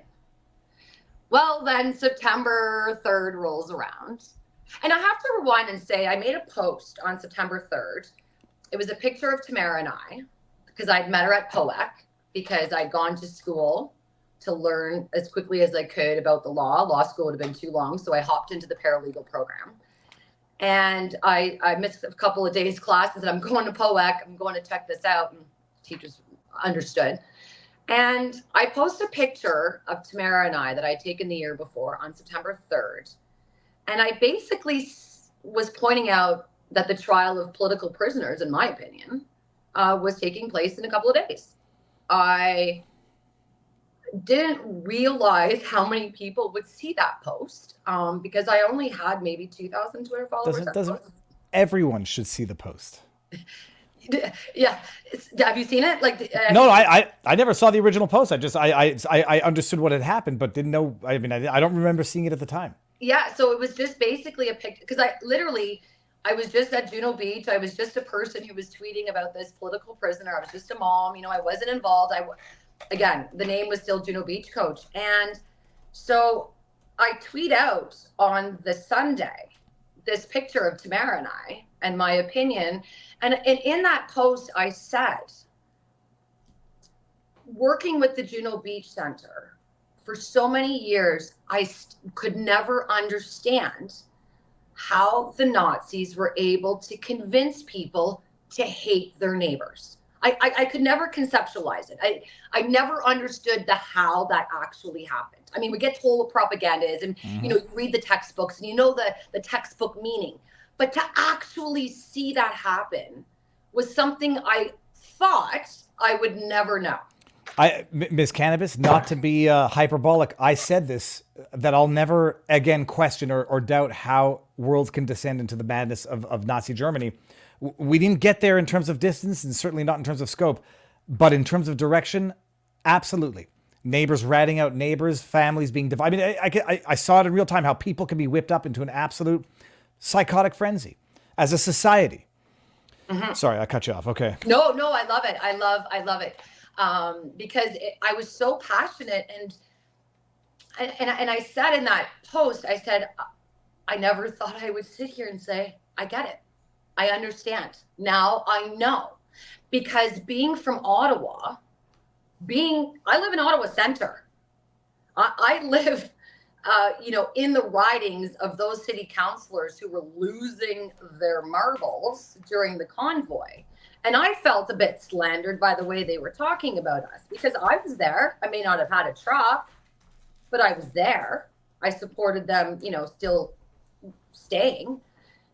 Well, then September 3rd rolls around. And I have to rewind and say, I made a post on September 3rd. It was a picture of Tamara and I, because I'd met her at POEC, because I'd gone to school to learn as quickly as I could about the law. Law school would have been too long, so I hopped into the paralegal program. And I missed a couple of days classes, and I'm going to POEC. I'm going to check this out. And teachers understood. And I posted a picture of Tamara and I that I'd taken the year before on September 3rd. And I basically was pointing out that the trial of political prisoners, in my opinion, was taking place in a couple of days. I didn't realize how many people would see that post because I only had maybe 2,000 Twitter followers. Everyone should see the post. Yeah. Have you seen it? No, I never saw the original post. I understood what had happened, but didn't know. I mean, I don't remember seeing it at the time. Yeah. So it was just basically a picture, because I was just at Juno Beach. I was just a person who was tweeting about this political prisoner. I was just a mom. I wasn't involved. Again, the name was still Juno Beach Coach. And so I tweet out on the Sunday this picture of Tamara and I and my opinion. And in that post, I said, working with the Juno Beach Center for so many years, I could never understand how the Nazis were able to convince people to hate their neighbors. I could never conceptualize it. I never understood how that actually happened. I mean, we get told what propaganda is, and you read the textbooks and the textbook meaning. But to actually see that happen was something I thought I would never know. Ms. Cannabis, not to be hyperbolic, I said this, that I'll never again question or doubt how worlds can descend into the madness of Nazi Germany. We didn't get there in terms of distance and certainly not in terms of scope, but in terms of direction, absolutely. Neighbors ratting out neighbors, families being divided. I mean, I saw it in real time, how people can be whipped up into an absolute psychotic frenzy as a society. Sorry, I cut you off. Okay. No, I love it. I love it. Because I was so passionate, and I said in that post, I said, I never thought I would sit here and say, I get it. I understand. Now I know, because being from Ottawa, I live in Ottawa Center. I live, in the ridings of those city councillors who were losing their marbles during the convoy. And I felt a bit slandered by the way they were talking about us, because I was there. I may not have had a truck, but I was there. I supported them, still staying.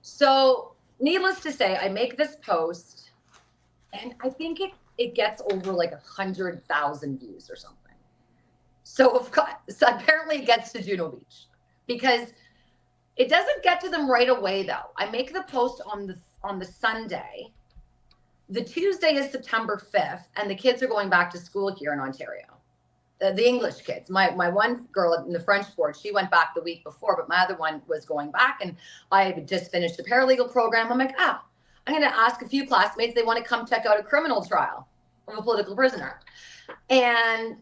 So needless to say, I make this post, and I think it gets over like 100,000 views or something. So apparently it gets to Juno Beach, because it doesn't get to them right away though. I make the post on the Sunday. The Tuesday is September 5th, and the kids are going back to school here in Ontario. The English kids. My one girl in the French board, she went back the week before, but my other one was going back, and I had just finished the paralegal program. I'm like, I'm going to ask a few classmates, they want to come check out a criminal trial of a political prisoner. And,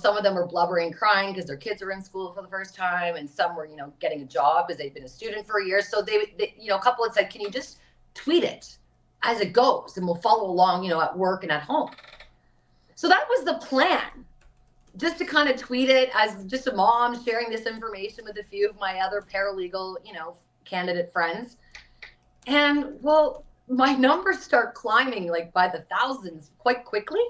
some of them were blubbering, crying because their kids are in school for the first time, and some were, getting a job because they've been a student for a year. So they a couple had said, can you just tweet it as it goes, and we'll follow along, at work and at home. So that was the plan, just to kind of tweet it as just a mom sharing this information with a few of my other paralegal, candidate friends. And well, my numbers start climbing like by the thousands quite quickly.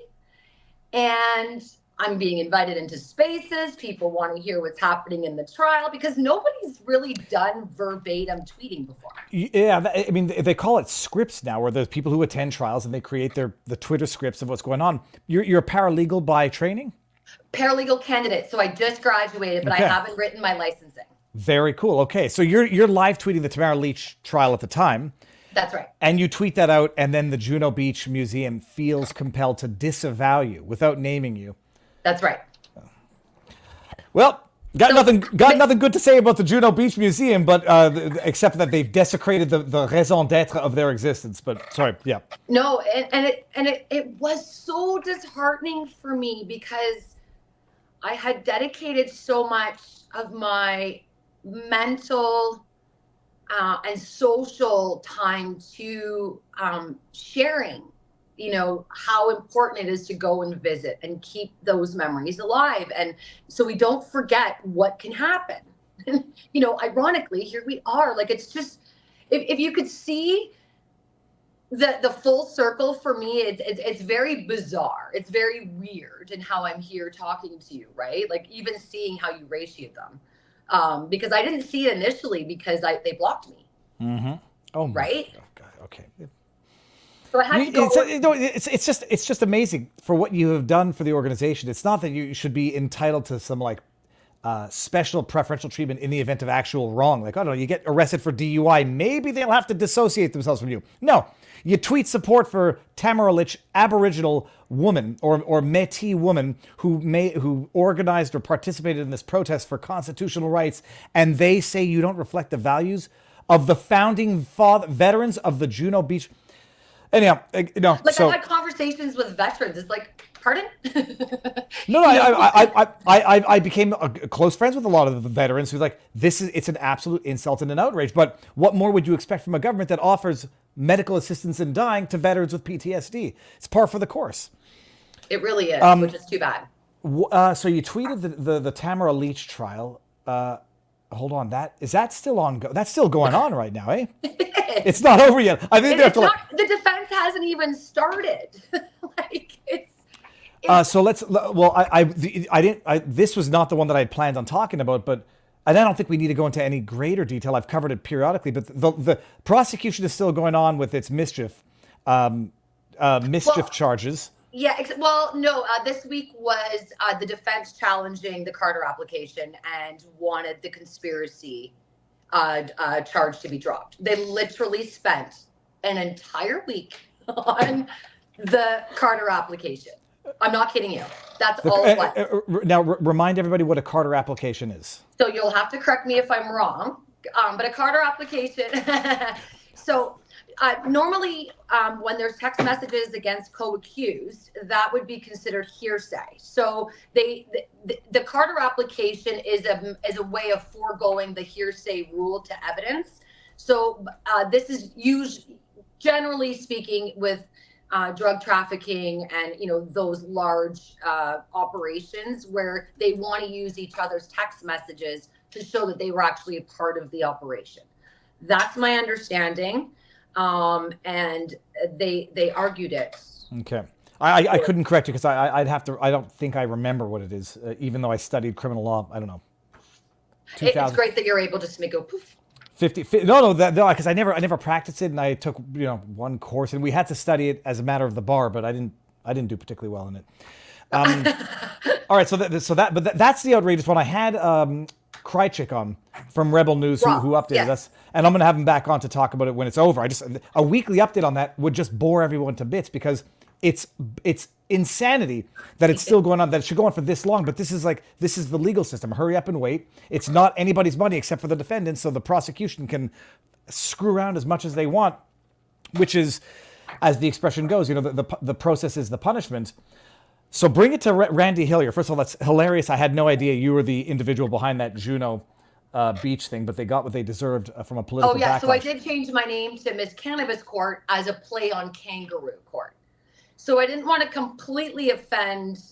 And I'm being invited into spaces. People want to hear what's happening in the trial, because nobody's really done verbatim tweeting before. Yeah, I mean, they call it scripts now, where there's people who attend trials and they create the Twitter scripts of what's going on. You're a paralegal by training? Paralegal candidate. So I just graduated, but Okay. I haven't written my licensing. Very cool. Okay, so you're live tweeting the Tamara Leach trial at the time. That's right. And you tweet that out, and then the Juno Beach Museum feels compelled to disavow you without naming you. That's right. Well, got nothing good to say about the Juno Beach Museum, but except that they've desecrated the raison d'être of their existence. But sorry, yeah. No, and it was so disheartening for me, because I had dedicated so much of my mental and social time to sharing, how important it is to go and visit and keep those memories alive. And so we don't forget what can happen. Ironically, here we are. Like, it's just, if you could see the full circle for me, it's very bizarre. It's very weird in how I'm here talking to you, right? Like, even seeing how you ratioed them. Because I didn't see it initially, because they blocked me. Mm-hmm. Oh, right? Oh, God. Okay. So I had to go. It's just amazing for what you have done for the organization. It's not that you should be entitled to some special preferential treatment in the event of actual wrong. Like, oh no, you get arrested for DUI, maybe they'll have to dissociate themselves from you. No, you tweet support for Tamara Leach, Aboriginal woman or Métis woman who organized or participated in this protest for constitutional rights, and they say you don't reflect the values of the founding veterans of the Juno Beach. Anyhow, no. Like So I've had conversations with veterans. It's like, pardon? no, I became close friends with a lot of the veterans who's like, it's an absolute insult and an outrage. But what more would you expect from a government that offers medical assistance in dying to veterans with PTSD? It's par for the course. It really is, which is too bad. So you tweeted the Tamara Leach trial. Hold on, that's still on? That's still going on right now, eh? It's not over yet. I think the defense hasn't even started. Like so let's. Well, I didn't. This was not the one that I had planned on talking about, but I don't think we need to go into any greater detail. I've covered it periodically, but the prosecution is still going on with its mischief charges. Yeah, well, no, this week was the defense challenging the Carter application and wanted the conspiracy charge to be dropped. They literally spent an entire week on the Carter application. I'm not kidding you. That's all it was. Now, remind everybody what a Carter application is. So you'll have to correct me if I'm wrong, but a Carter application. So normally, when there's text messages against co-accused, that would be considered hearsay. So the Carter application is a way of foregoing the hearsay rule to evidence. So this is generally speaking with drug trafficking and those large operations where they want to use each other's text messages to show that they were actually a part of the operation. That's my understanding. And they argued it. Okay. I couldn't correct you because I'd have to. I don't think I remember what it is, even though I studied criminal law. I don't know. It's great that you're able just to make go poof. 50 no, because I never practiced it, and I took one course, and we had to study it as a matter of the bar, but I didn't do particularly well in it. All right, but that's the outrageous one. I had Krychik on from Rebel News who updated us, and I'm going to have him back on to talk about it when it's over. A weekly update on that would just bore everyone to bits because it's insanity that it's still going on, that it should go on for this long. But this is the legal system. Hurry up and wait. It's not anybody's money except for the defendants, so the prosecution can screw around as much as they want, which is, as the expression goes, the process is the punishment. So bring it to Randy Hillier. First of all, that's hilarious. I had no idea you were the individual behind that Juno Beach thing, but they got what they deserved from a political backlash. So I did change my name to Miss Cannabis Court as a play on Kangaroo Court. So I didn't want to completely offend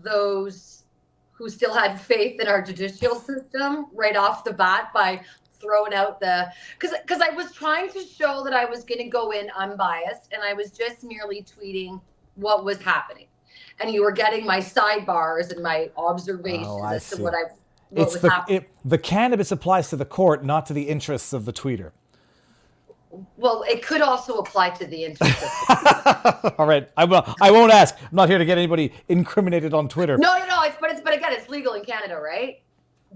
those who still had faith in our judicial system right off the bat by throwing out because I was trying to show that I was going to go in unbiased, and I was just merely tweeting what was happening. And you were getting my sidebars and my observations as to what was happening. The cannabis applies to the court, not to the interests of the tweeter. Well, it could also apply to the interests of All right. I won't ask. I'm not here to get anybody incriminated on Twitter. No. But again, it's legal in Canada, right?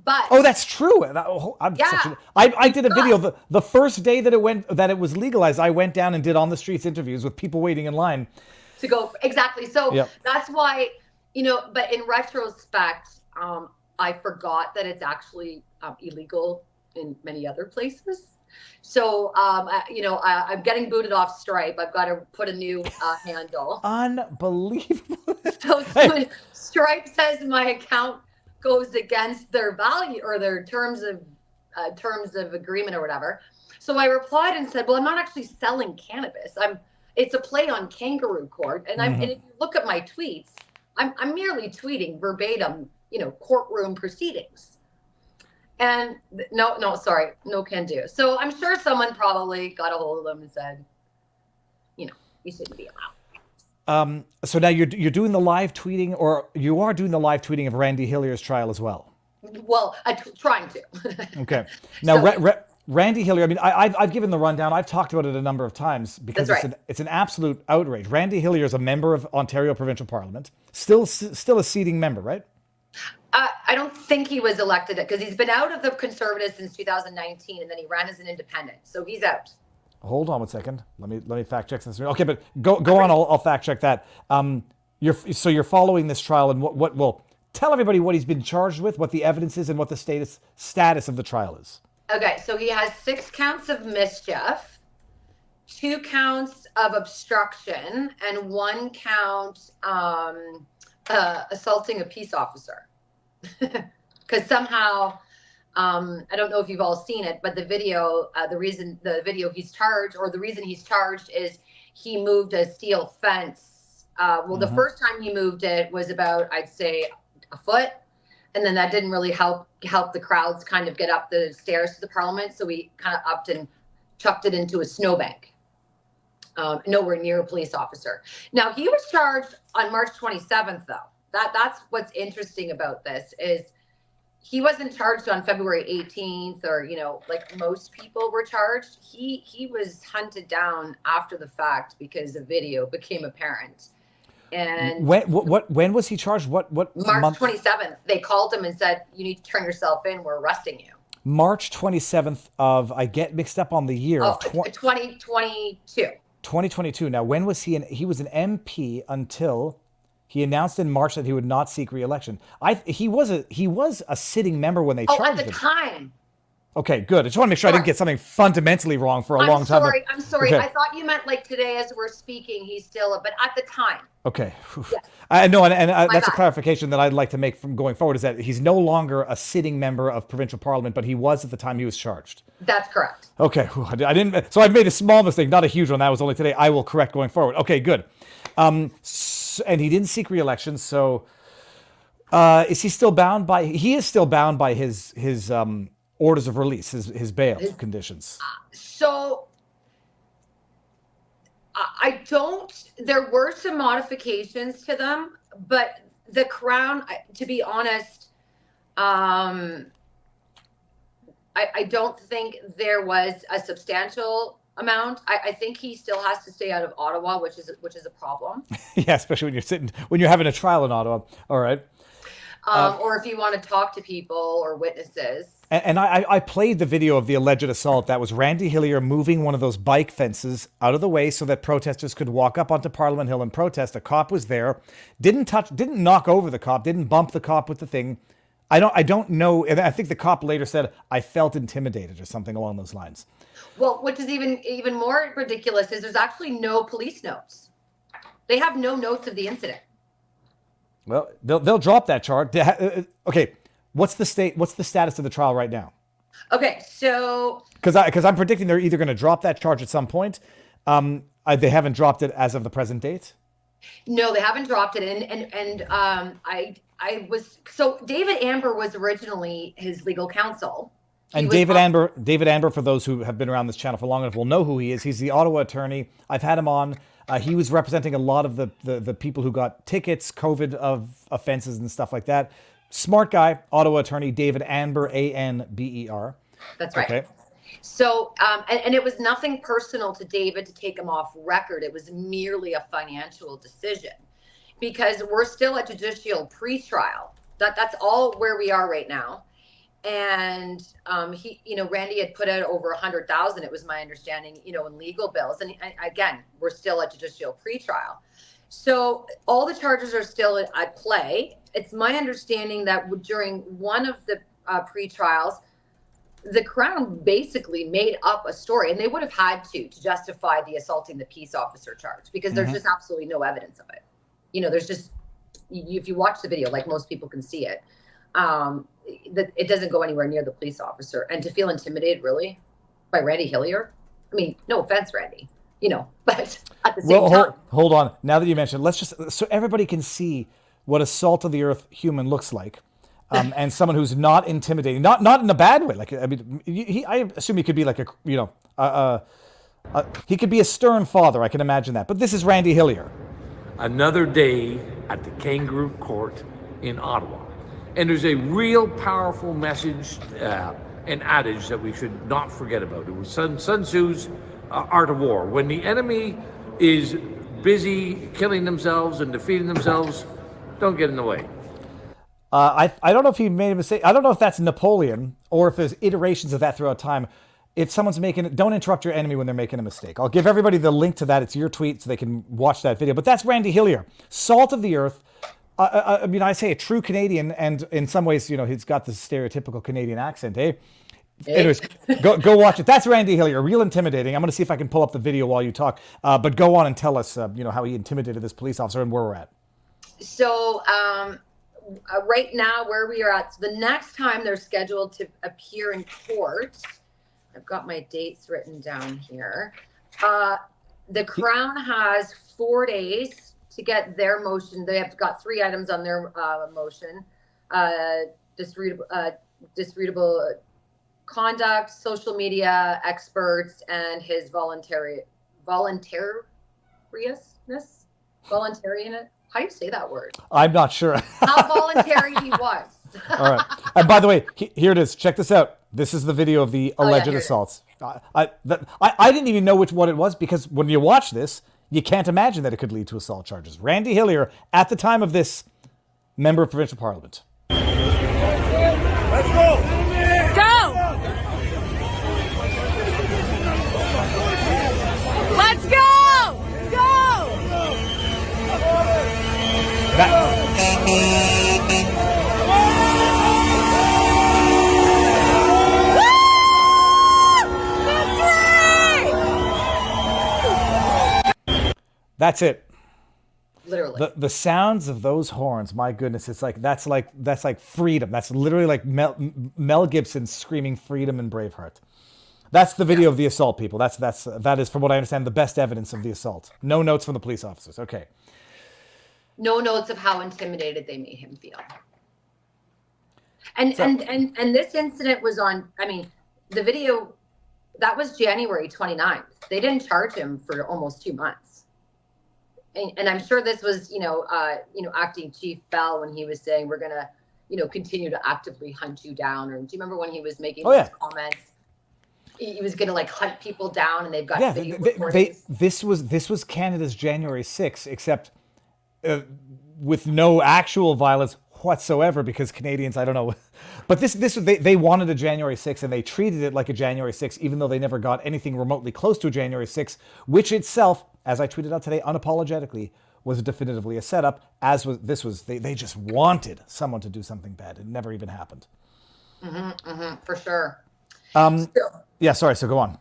But that's true. I did a video the first day that it was legalized. I went down and did on the streets interviews with people waiting in line. To go exactly. So that's why, but in retrospect, I forgot that it's actually illegal in many other places. So, I'm getting booted off Stripe. I've got to put a new handle. Unbelievable. So Stripe says my account goes against their value or their terms of agreement or whatever. So I replied and said, well, I'm not actually selling cannabis. It's a play on Kangaroo Court. And and if you look at my tweets, I'm merely tweeting verbatim, courtroom proceedings. And sorry, no can do. So I'm sure someone probably got a hold of them and said, you shouldn't be allowed. So now you're doing the live tweeting, or you are doing the live tweeting of Randy Hillier's trial as well? Well, trying to. Okay. Now, Randy Hillier, I mean, I've given the rundown. I've talked about it a number of times because it's an absolute outrage. Randy Hillier is a member of Ontario Provincial Parliament, still a seating member, right? I don't think he was elected because he's been out of the Conservatives since 2019, and then he ran as an independent, so he's out. Hold on 1 second. Let me fact check this. Okay, but go on. I'll fact check that. You're following this trial, and what tell everybody what he's been charged with, what the evidence is, and what the status of the trial is. Okay, so he has 6 counts of mischief, 2 counts of obstruction, and 1 count assaulting a peace officer. Because somehow, I don't know if you've all seen it, but the video he's charged, or the reason he's charged, is he moved a steel fence. The first time he moved it was about, I'd say, a foot. And then that didn't really help the crowds kind of get up the stairs to the Parliament. So we kind of upped and chucked it into a snowbank, nowhere near a police officer. Now, he was charged on March 27th, though. That's what's interesting about this, is he wasn't charged on February 18th, or, like most people were charged. He was hunted down after the fact because the video became apparent. And when was he charged? What March month? 27th, they called him and said, "You need to turn yourself in. We're arresting you." March 27th of, I get mixed up on the year of 2022. 2022. Now, when was he he was an MP until he announced in March that he would not seek re-election. He was a sitting member when they charged him. At the time. Okay, good. I just want to make sure I didn't get something fundamentally wrong for a long time. I'm sorry. Okay. I thought you meant like today as we're speaking, he's still, but at the time. Okay. Yes. I know, and that's a bad. clarification that I'd like to make from going forward, is that he's no longer a sitting member of provincial parliament, but he was at the time he was charged. That's correct. Okay. I didn't. So I've made a small mistake, not a huge one. That was only today. I will correct going forward. Okay, good. And he didn't seek re-election. So is he still bound by? He is still bound by his orders of release, his bail conditions. So I don't. There were some modifications to them, but the Crown, to be honest, I don't think there was a substantial amount. I think he still has to stay out of Ottawa, which is a problem. Yeah, especially when you're having a trial in Ottawa. All right. Or if you want to talk to people or witnesses. And I played the video of the alleged assault. That was Randy Hillier moving one of those bike fences out of the way so that protesters could walk up onto Parliament Hill and protest. A cop was there, didn't knock over the cop, didn't bump the cop with the thing. I don't know. And I think the cop later said, "I felt intimidated," or something along those lines. Well, which is even more ridiculous is there's actually no police notes. They have no notes of the incident. Well, they'll drop that charge. Okay, what's the status of the trial right now? Okay, so because I'm predicting they're either going to drop that charge at some point. They haven't dropped it as of the present date. No, they haven't dropped it, and I was so David Amber was originally his legal counsel. And David Amber, for those who have been around this channel for long enough, will know who he is. He's the Ottawa attorney. I've had him on. He was representing a lot of the people who got tickets, COVID of offenses and stuff like that. Smart guy, Ottawa attorney, David Amber, Amber. That's right. Okay. So, and it was nothing personal to David to take him off record. It was merely a financial decision because we're still at judicial pre-trial. That's all where we are right now. And he, Randy had put out over 100,000. It was my understanding, in legal bills. And again, we're still at judicial pretrial. So all the charges are still at play. It's my understanding that during one of the pretrials, the Crown basically made up a story, and they would have had to justify the assaulting the peace officer charge because there's just absolutely no evidence of it. There's just, if you watch the video, like most people can see it. That it doesn't go anywhere near the police officer, and to feel intimidated really by Randy Hillier. I mean, no offense, Randy, but at the same time. Hold on. Now that you mentioned, let's just so everybody can see what a salt of the earth human looks like, and someone who's not intimidating, not in a bad way. Like I mean, I assume he could be like he could be a stern father. I can imagine that. But this is Randy Hillier. Another day at the Kangaroo Court in Ottawa. And there's a real powerful message and adage that we should not forget about. It was Sun Tzu's Art of War. When the enemy is busy killing themselves and defeating themselves, don't get in the way. I don't know if he made a mistake. I don't know if that's Napoleon or if there's iterations of that throughout time. If someone's don't interrupt your enemy when they're making a mistake. I'll give everybody the link to that. It's your tweet so they can watch that video. But that's Randy Hillier, salt of the earth. I mean, I say a true Canadian, and in some ways, he's got the stereotypical Canadian accent, eh? Anyways, go watch it. That's Randy Hillier. Real intimidating. I'm going to see if I can pull up the video while you talk. But go on and tell us, how he intimidated this police officer and where we're at. So right now, where we are at, so the next time they're scheduled to appear in court, I've got my dates written down here. The Crown has 4 days to get their motion. They have got 3 items on their motion: disputable conduct, social media experts, and his voluntariness. How do you say that word? I'm not sure. How voluntary he was. All right. And by the way, here it is. Check this out. This is the video of the alleged assaults. I didn't even know what it was, because when you watch this, you can't imagine that it could lead to assault charges. Randy Hillier, at the time of this, member of provincial parliament. Let's go. Go! Let's go! Go! That's it. Literally. The sounds of those horns, my goodness, it's like that's like freedom. That's literally like Mel Gibson screaming freedom in Braveheart. That's the video of the assault, people. That is, from what I understand, the best evidence of the assault. No notes from the police officers. Okay. No notes of how intimidated they made him feel. And this incident was on, I mean, the video, that was January 29th. They didn't charge him for almost 2 months. And I'm sure this was, acting Chief Bell, when he was saying, we're going to, continue to actively hunt you down. Or do you remember when he was making those comments? He was going to hunt people down, and they've got video recordings. This was Canada's January 6th, except with no actual violence whatsoever, because Canadians, I don't know, but they wanted a January 6th, and they treated it like a January 6th, even though they never got anything remotely close to a January 6th, which itself, as I tweeted out today, unapologetically, was definitively a setup. They just wanted someone to do something bad. It never even happened. For sure. So go on.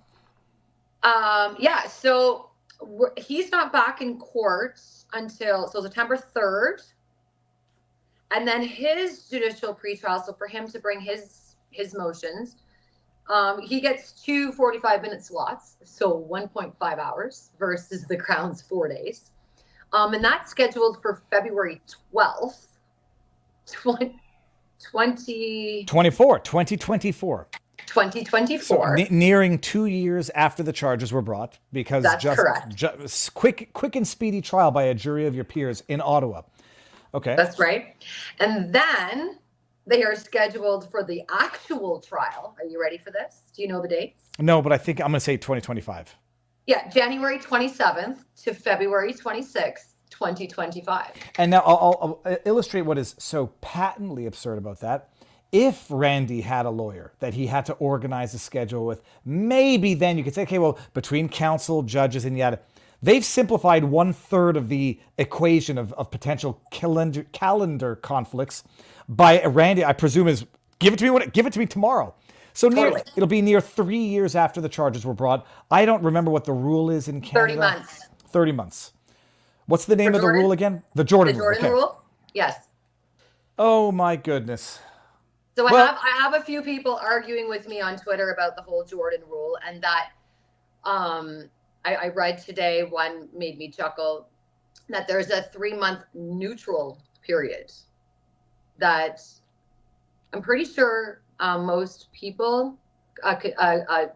So he's not back in court until September 3rd. And then his judicial pretrial, so for him to bring his motions, he gets 2 45-minute slots, so 1.5 hours versus the Crown's 4 days. And that's scheduled for February 12th, 2024. 2024. So nearing 2 years after the charges were brought, because just quick and speedy trial by a jury of your peers in Ottawa. Okay. That's right. And then they are scheduled for the actual trial. Are you ready for this? Do you know the dates? No, but I think I'm going to say 2025. Yeah, January 27th to February 26th, 2025. And now I'll illustrate what is so patently absurd about that. If Randy had a lawyer that he had to organize a schedule with, maybe then you could say, okay, well, between counsel, judges, and yada. They've simplified 1/3 of the equation of potential calendar conflicts by Randy, I presume, is give it to me tomorrow. So it'll be near 3 years after the charges were brought. I don't remember what the rule is in Canada. 30 months. 30 months. What's the name of the rule again? The Jordan rule. The Jordan rule? Yes. Oh my goodness. So I have a few people arguing with me on Twitter about the whole Jordan rule, and that I read today, one made me chuckle, that there's a 3-month neutral period that I'm pretty sure most people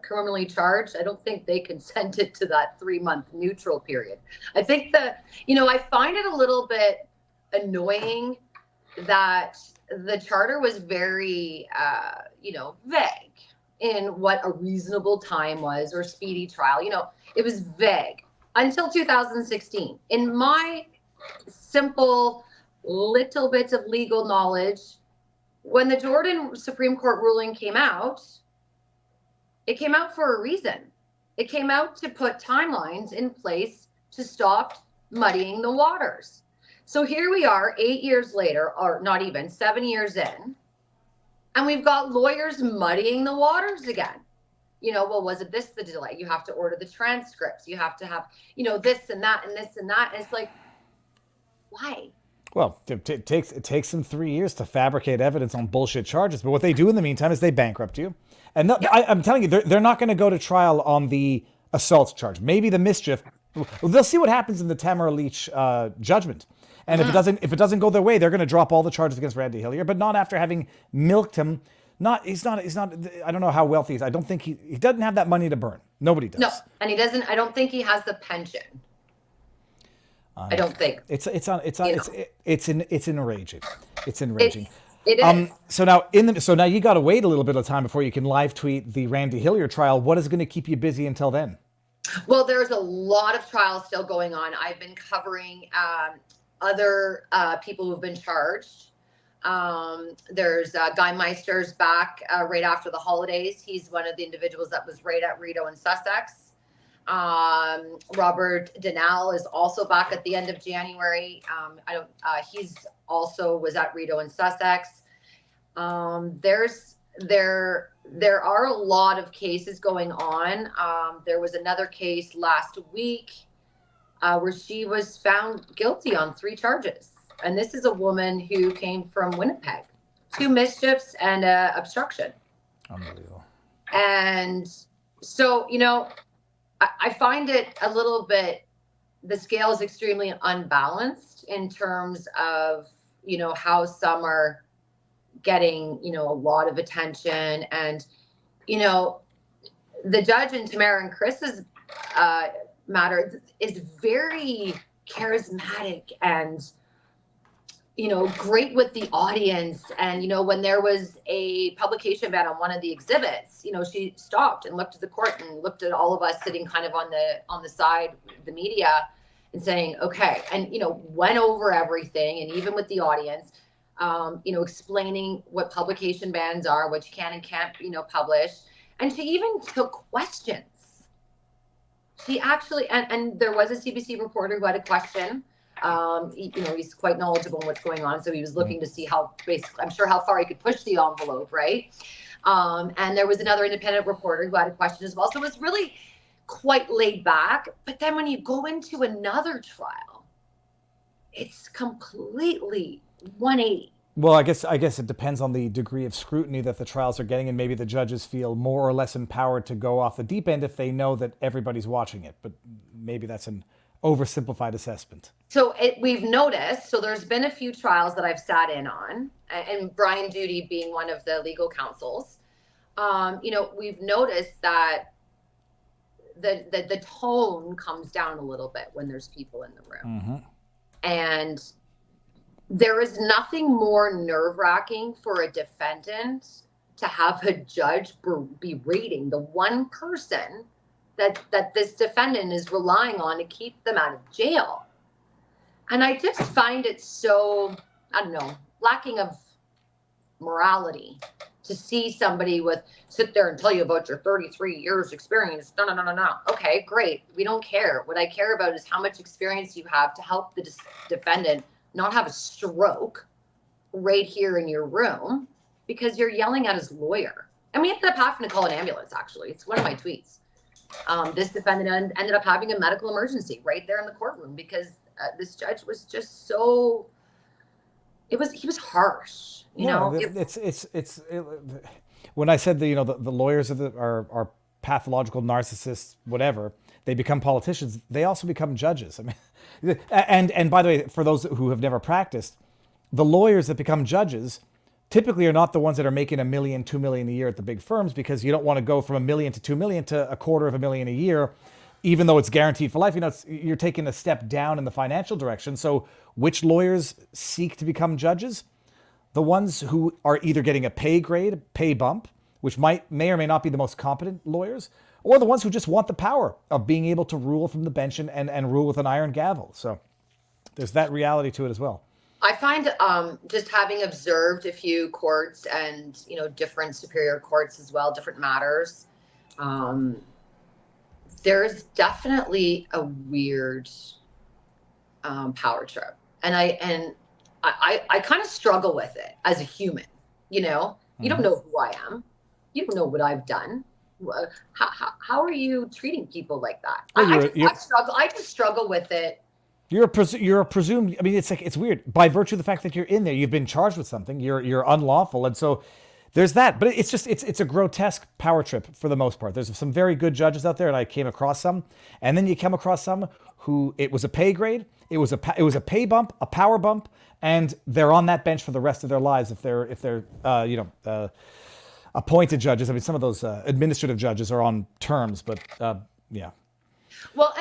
criminally charged, I don't think they consented to that 3-month neutral period. I think I find it a little bit annoying that the charter was very, vague in what a reasonable time was, or speedy trial. It was vague until 2016. In my simple little bit of legal knowledge, when the Jordan Supreme Court ruling came out, it came out for a reason. It came out to put timelines in place to stop muddying the waters. So here we are 8 years later, or not even 7 years in, And we've got lawyers muddying the waters again. Well, wasn't this the delay? You have to order the transcripts. You have to have, this and that and this and that. And it's like, why? Well, it takes them 3 years to fabricate evidence on bullshit charges. But what they do in the meantime is they bankrupt you. And I'm telling you, they're not going to go to trial on the assault charge. Maybe the mischief. They'll see what happens in the Tamara Leach judgment. And if it doesn't go their way, they're going to drop all the charges against Randy Hillier, but not after having milked him. He's not. I don't know how wealthy he is. I don't think he doesn't have that money to burn. Nobody does. No, and he doesn't. I don't think he has the pension. I don't think it's enraging. It's enraging. It is. So now you got to wait a little bit of time before you can live tweet the Randy Hillier trial. What is going to keep you busy until then? Well, there's a lot of trials still going on. I've been covering other people who've been charged. There's Guy Meister's back right after the holidays. He's one of the individuals that was right at Rideau and Sussex. Robert Donnell is also back at the end of January. He's also was at Rideau and Sussex. There are a lot of cases going on. There was another case last week where she was found guilty on 3 charges. And this is a woman who came from Winnipeg, 2 mischiefs and obstruction. Unbelievable. And so, I find it a little bit, the scale is extremely unbalanced in terms of, how some are getting, a lot of attention. And, the judge in Tamara and Chris's matter is very charismatic and, great with the audience. And, when there was a publication ban on one of the exhibits, she stopped and looked at the court and looked at all of us sitting kind of on the side, the media, and saying, okay, and, went over everything. And even with the audience, explaining what publication bans are, what you can and can't, publish. And she even took questions. She actually, and there was a CBC reporter who had a question. He's quite knowledgeable in what's going on. So he was looking to see how far he could push the envelope, right? And there was another independent reporter who had a question as well. So it was really quite laid back. But then when you go into another trial, it's completely 180. Well, I guess it depends on the degree of scrutiny that the trials are getting, and maybe the judges feel more or less empowered to go off the deep end if they know that everybody's watching it. But maybe that's an oversimplified assessment. So we've noticed, so there's been a few trials that I've sat in on, and Brian Duty being one of the legal counsels. We've noticed that the tone comes down a little bit when there's people in the room. Mm-hmm. And there is nothing more nerve-wracking for a defendant to have a judge berating the one person that this defendant is relying on to keep them out of jail. And I just find it so, lacking of morality to see somebody sit there and tell you about your 33 years experience. No. Okay, great. We don't care. What I care about is how much experience you have to help the defendant not have a stroke right here in your room because you're yelling at his lawyer. And we ended up having to call an ambulance, actually. It's one of my tweets. This defendant ended up having a medical emergency right there in the courtroom because this judge was just so, he was harsh, when I said the lawyers are pathological narcissists, whatever, they become politicians, they also become judges. I mean, and by the way, for those who have never practiced, the lawyers that become judges typically are not the ones that are making $1 million, $2 million a year at the big firms, because you don't want to go from $1 million to $2 million to $250,000 a year, even though it's guaranteed for life. You're taking a step down in the financial direction. So which lawyers seek to become judges? The ones who are either getting a pay grade, a pay bump, which may or may not be the most competent lawyers, or the ones who just want the power of being able to rule from the bench and rule with an iron gavel. So there's that reality to it as well. I find just having observed a few courts and, different superior courts as well, different matters, there's definitely a weird power trip. And I kind of struggle with it as a human, You don't know who I am. You don't know what I've done. How are you treating people like that? Well, I just struggle with it. You're a presumed. I mean, it's weird. By virtue of the fact that you're in there, you've been charged with something. You're unlawful, and so there's that. But it's a grotesque power trip for the most part. There's some very good judges out there, and I came across some. And then you come across some who it was a pay grade, it was a pay bump, a power bump, and they're on that bench for the rest of their lives if they're appointed judges. I mean, some of those administrative judges are on terms, but yeah. Well,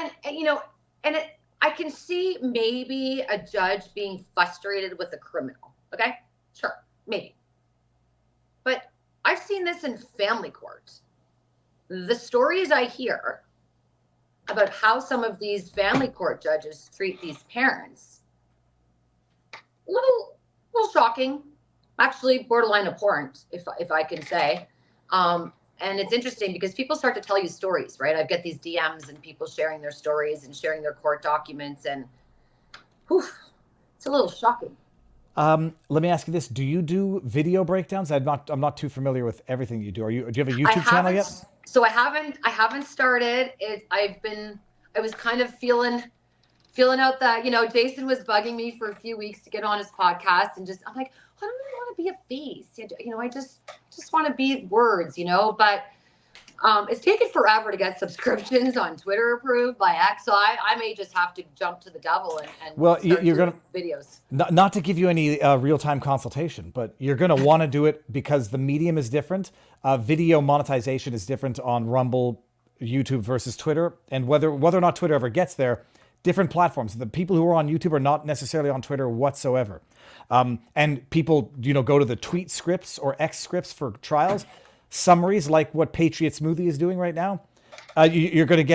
and I can see maybe a judge being frustrated with a criminal. Okay, sure, maybe. But I've seen this in family court. The stories I hear about how some of these family court judges treat these parents, a little shocking, actually borderline abhorrent, if I can say. And it's interesting because people start to tell you stories, right? I get these DMs and people sharing their stories and sharing their court documents, and it's a little shocking. Let me ask you this: do you do video breakdowns? I'm not too familiar with everything you do. Do you have a YouTube channel yet? So I haven't started it. I was kind of feeling out that, Jason was bugging me for a few weeks to get on his podcast, and I'm like, I don't really want to be a face. I just want to be words, but it's taken forever to get subscriptions on Twitter approved by X. So I may just have to jump to the devil and well, you're gonna videos. Not to give you any real-time consultation, but you're gonna want to do it because the medium is different. Video monetization is different on Rumble, YouTube versus Twitter, and whether or not Twitter ever gets there. Different platforms. The people who are on YouTube are not necessarily on Twitter whatsoever. And people, go to the tweet scripts or X scripts for trials, summaries like what Patriot Smoothie is doing right now. You're going to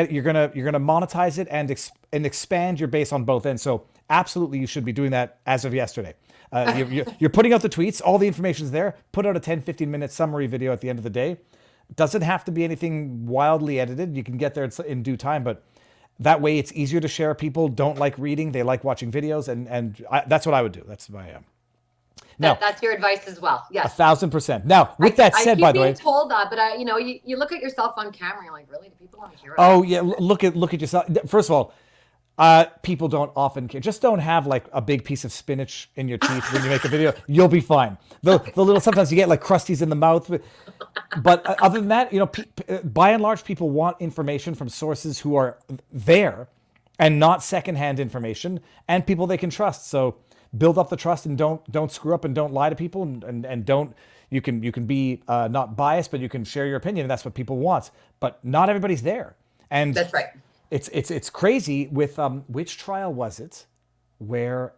monetize it and expand your base on both ends. So absolutely, you should be doing that as of yesterday. You're putting out the tweets. All the information's there. Put out a 10-15 minute summary video at the end of the day. It doesn't have to be anything wildly edited. You can get there in due time, but that way it's easier to share. People don't like reading. They like watching videos. And that's what I would do. That's my... That's your advice as well. Yes. 1,000%. Now, with that said, by the way, I keep being told that, but you look at yourself on camera, you're like, really? Do people want to hear it? Oh yeah, look at yourself. First of all, people don't often care. Just don't have like a big piece of spinach in your teeth when you make a video. You'll be fine. The little, sometimes you get like crusties in the mouth, but other than that, by and large, people want information from sources who are there and not secondhand information, and people they can trust. So build up the trust and don't screw up and don't lie to people and don't. You can be not biased, but you can share your opinion, and that's what people want. But not everybody's there, and that's right. It's crazy with which trial was it where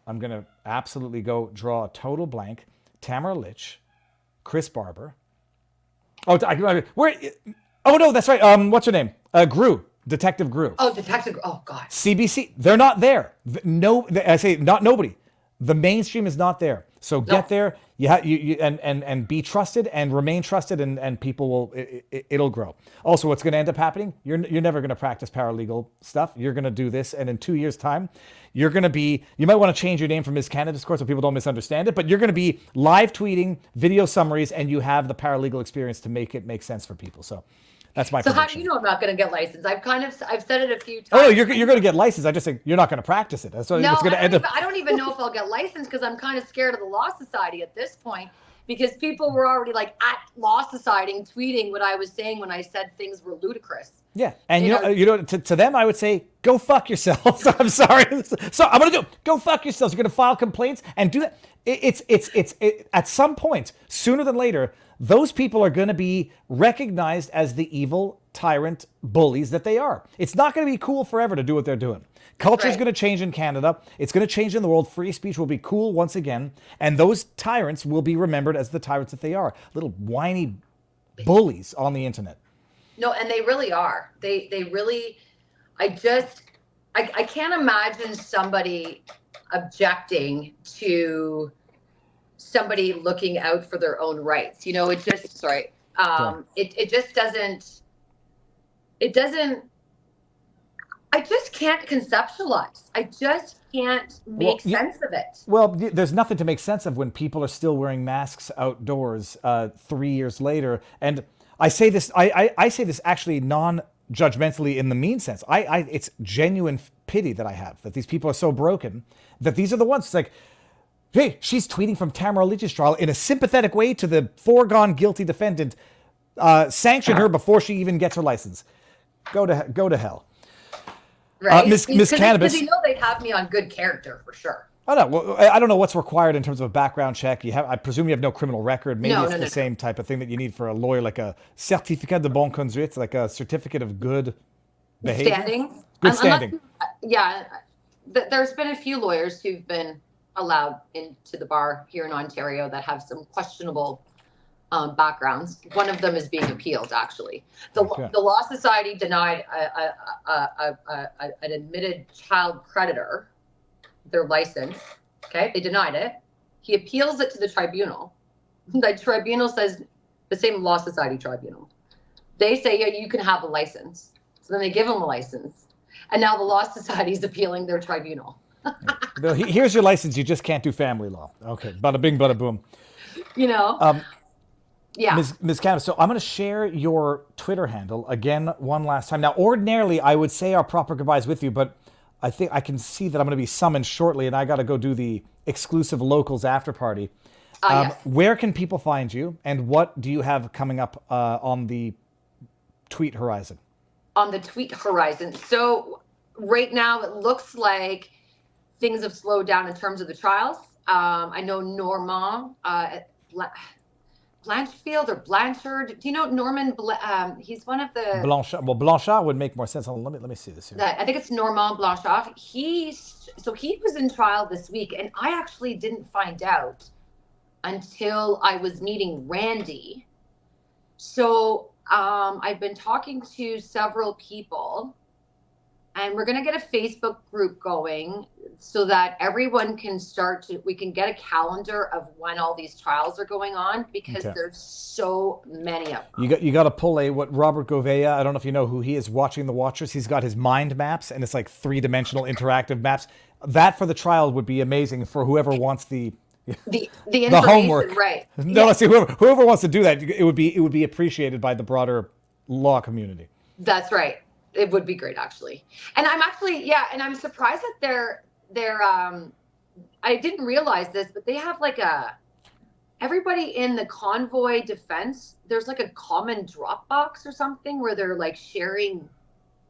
I'm gonna absolutely go draw a total blank. Tamara Litch, Chris Barber. Oh, where? Oh no, that's right. What's her name? Grew. Detective Grew. Oh, Detective. Oh God. CBC. They're not there. No, I say not nobody. The mainstream is not there. So get there. You and be trusted and remain trusted, and people will. It'll grow. Also, what's going to end up happening? You're never going to practice paralegal stuff. You're going to do this, and in 2 years' time, you're going to be. You might want to change your name from Ms. Cannabis Court so people don't misunderstand it. But you're going to be live tweeting video summaries, and you have the paralegal experience to make it make sense for people. So. That's my prediction. How do you know I'm not going to get licensed? I've said it a few times. Oh, no, you're going to get licensed. I just think you're not going to practice it. That's what it's going to end up. I don't even know if I'll get licensed because I'm kind of scared of the Law Society at this point, because people were already like at Law Society and tweeting what I was saying when I said things were ludicrous. Yeah, and to them I would say, go fuck yourselves. I'm sorry. So I'm going to go fuck yourselves. You're going to file complaints and do that. It's at some point, sooner than later, those people are going to be recognized as the evil tyrant bullies that they are. It's not going to be cool forever to do what they're doing. Culture is going to change in Canada. It's going to change in the world. Free speech will be cool once again. And those tyrants will be remembered as the tyrants that they are. Little whiny bullies on the internet. No, and they really are. They really, I can't imagine somebody objecting to somebody looking out for their own rights. It just, it just doesn't, I just can't conceptualize. I just can't make sense of it. Well, there's nothing to make sense of when people are still wearing masks outdoors 3 years later. And I say this, I say this actually non-judgmentally in the mean sense. It's genuine pity that I have that these people are so broken that these are the ones. It's like, hey, she's tweeting from Tamara Leach's trial in a sympathetic way to the foregone guilty defendant. Sanction her before she even gets her license. Go to hell. Right. Miss Cannabis. Because you know they'd have me on good character for sure. I don't know. Well, I don't know what's required in terms of a background check. I presume you have no criminal record. Maybe it's the same type of thing that you need for a lawyer, like a certificat de bonne conduite, like a certificate of good behavior. Standing. Good standing. There's been a few lawyers who've been allowed into the bar here in Ontario that have some questionable backgrounds. One of them is being appealed, actually. The Law Society denied an admitted child predator their license. Okay, they denied it. He appeals it to the tribunal. The tribunal says, the same Law Society tribunal, they say, yeah, you can have a license. So then they give him a license. And now the Law Society is appealing their tribunal. Here's your license. You just can't do family law. Okay, bada bing, bada boom. You know? Yeah. Ms. Cannabis, so I'm going to share your Twitter handle again one last time. Now, ordinarily, I would say our proper goodbyes with you, but I think I can see that I'm going to be summoned shortly, and I got to go do the exclusive locals after party. Yes. Where can people find you, and what do you have coming up on the tweet horizon? On the tweet horizon. So right now, it looks like things have slowed down in terms of the trials. I know Normand Blanchfield or Blanchard. Do you know Norman? He's one of the Blanchard. Well, Blanchard would make more sense. Let me see this here. I think it's Normand Blanchard. He was in trial this week, and I actually didn't find out until I was meeting Randy. So I've been talking to several people, and we're going to get a Facebook group going so that everyone can we can get a calendar of when all these trials are going on, because there's so many of them. You got to pull what Robert Gouveia, I don't know if you know who he is, Watching the Watchers. He's got his mind maps, and it's like 3-dimensional interactive maps. That for the trial would be amazing for whoever wants the homework. Right. No, let's see, whoever wants to do that, it would be appreciated by the broader law community. That's right. It would be great, actually. And I'm actually, and I'm surprised that they're I didn't realize this, but they have like everybody in the convoy defense, there's like a common Dropbox or something where they're like sharing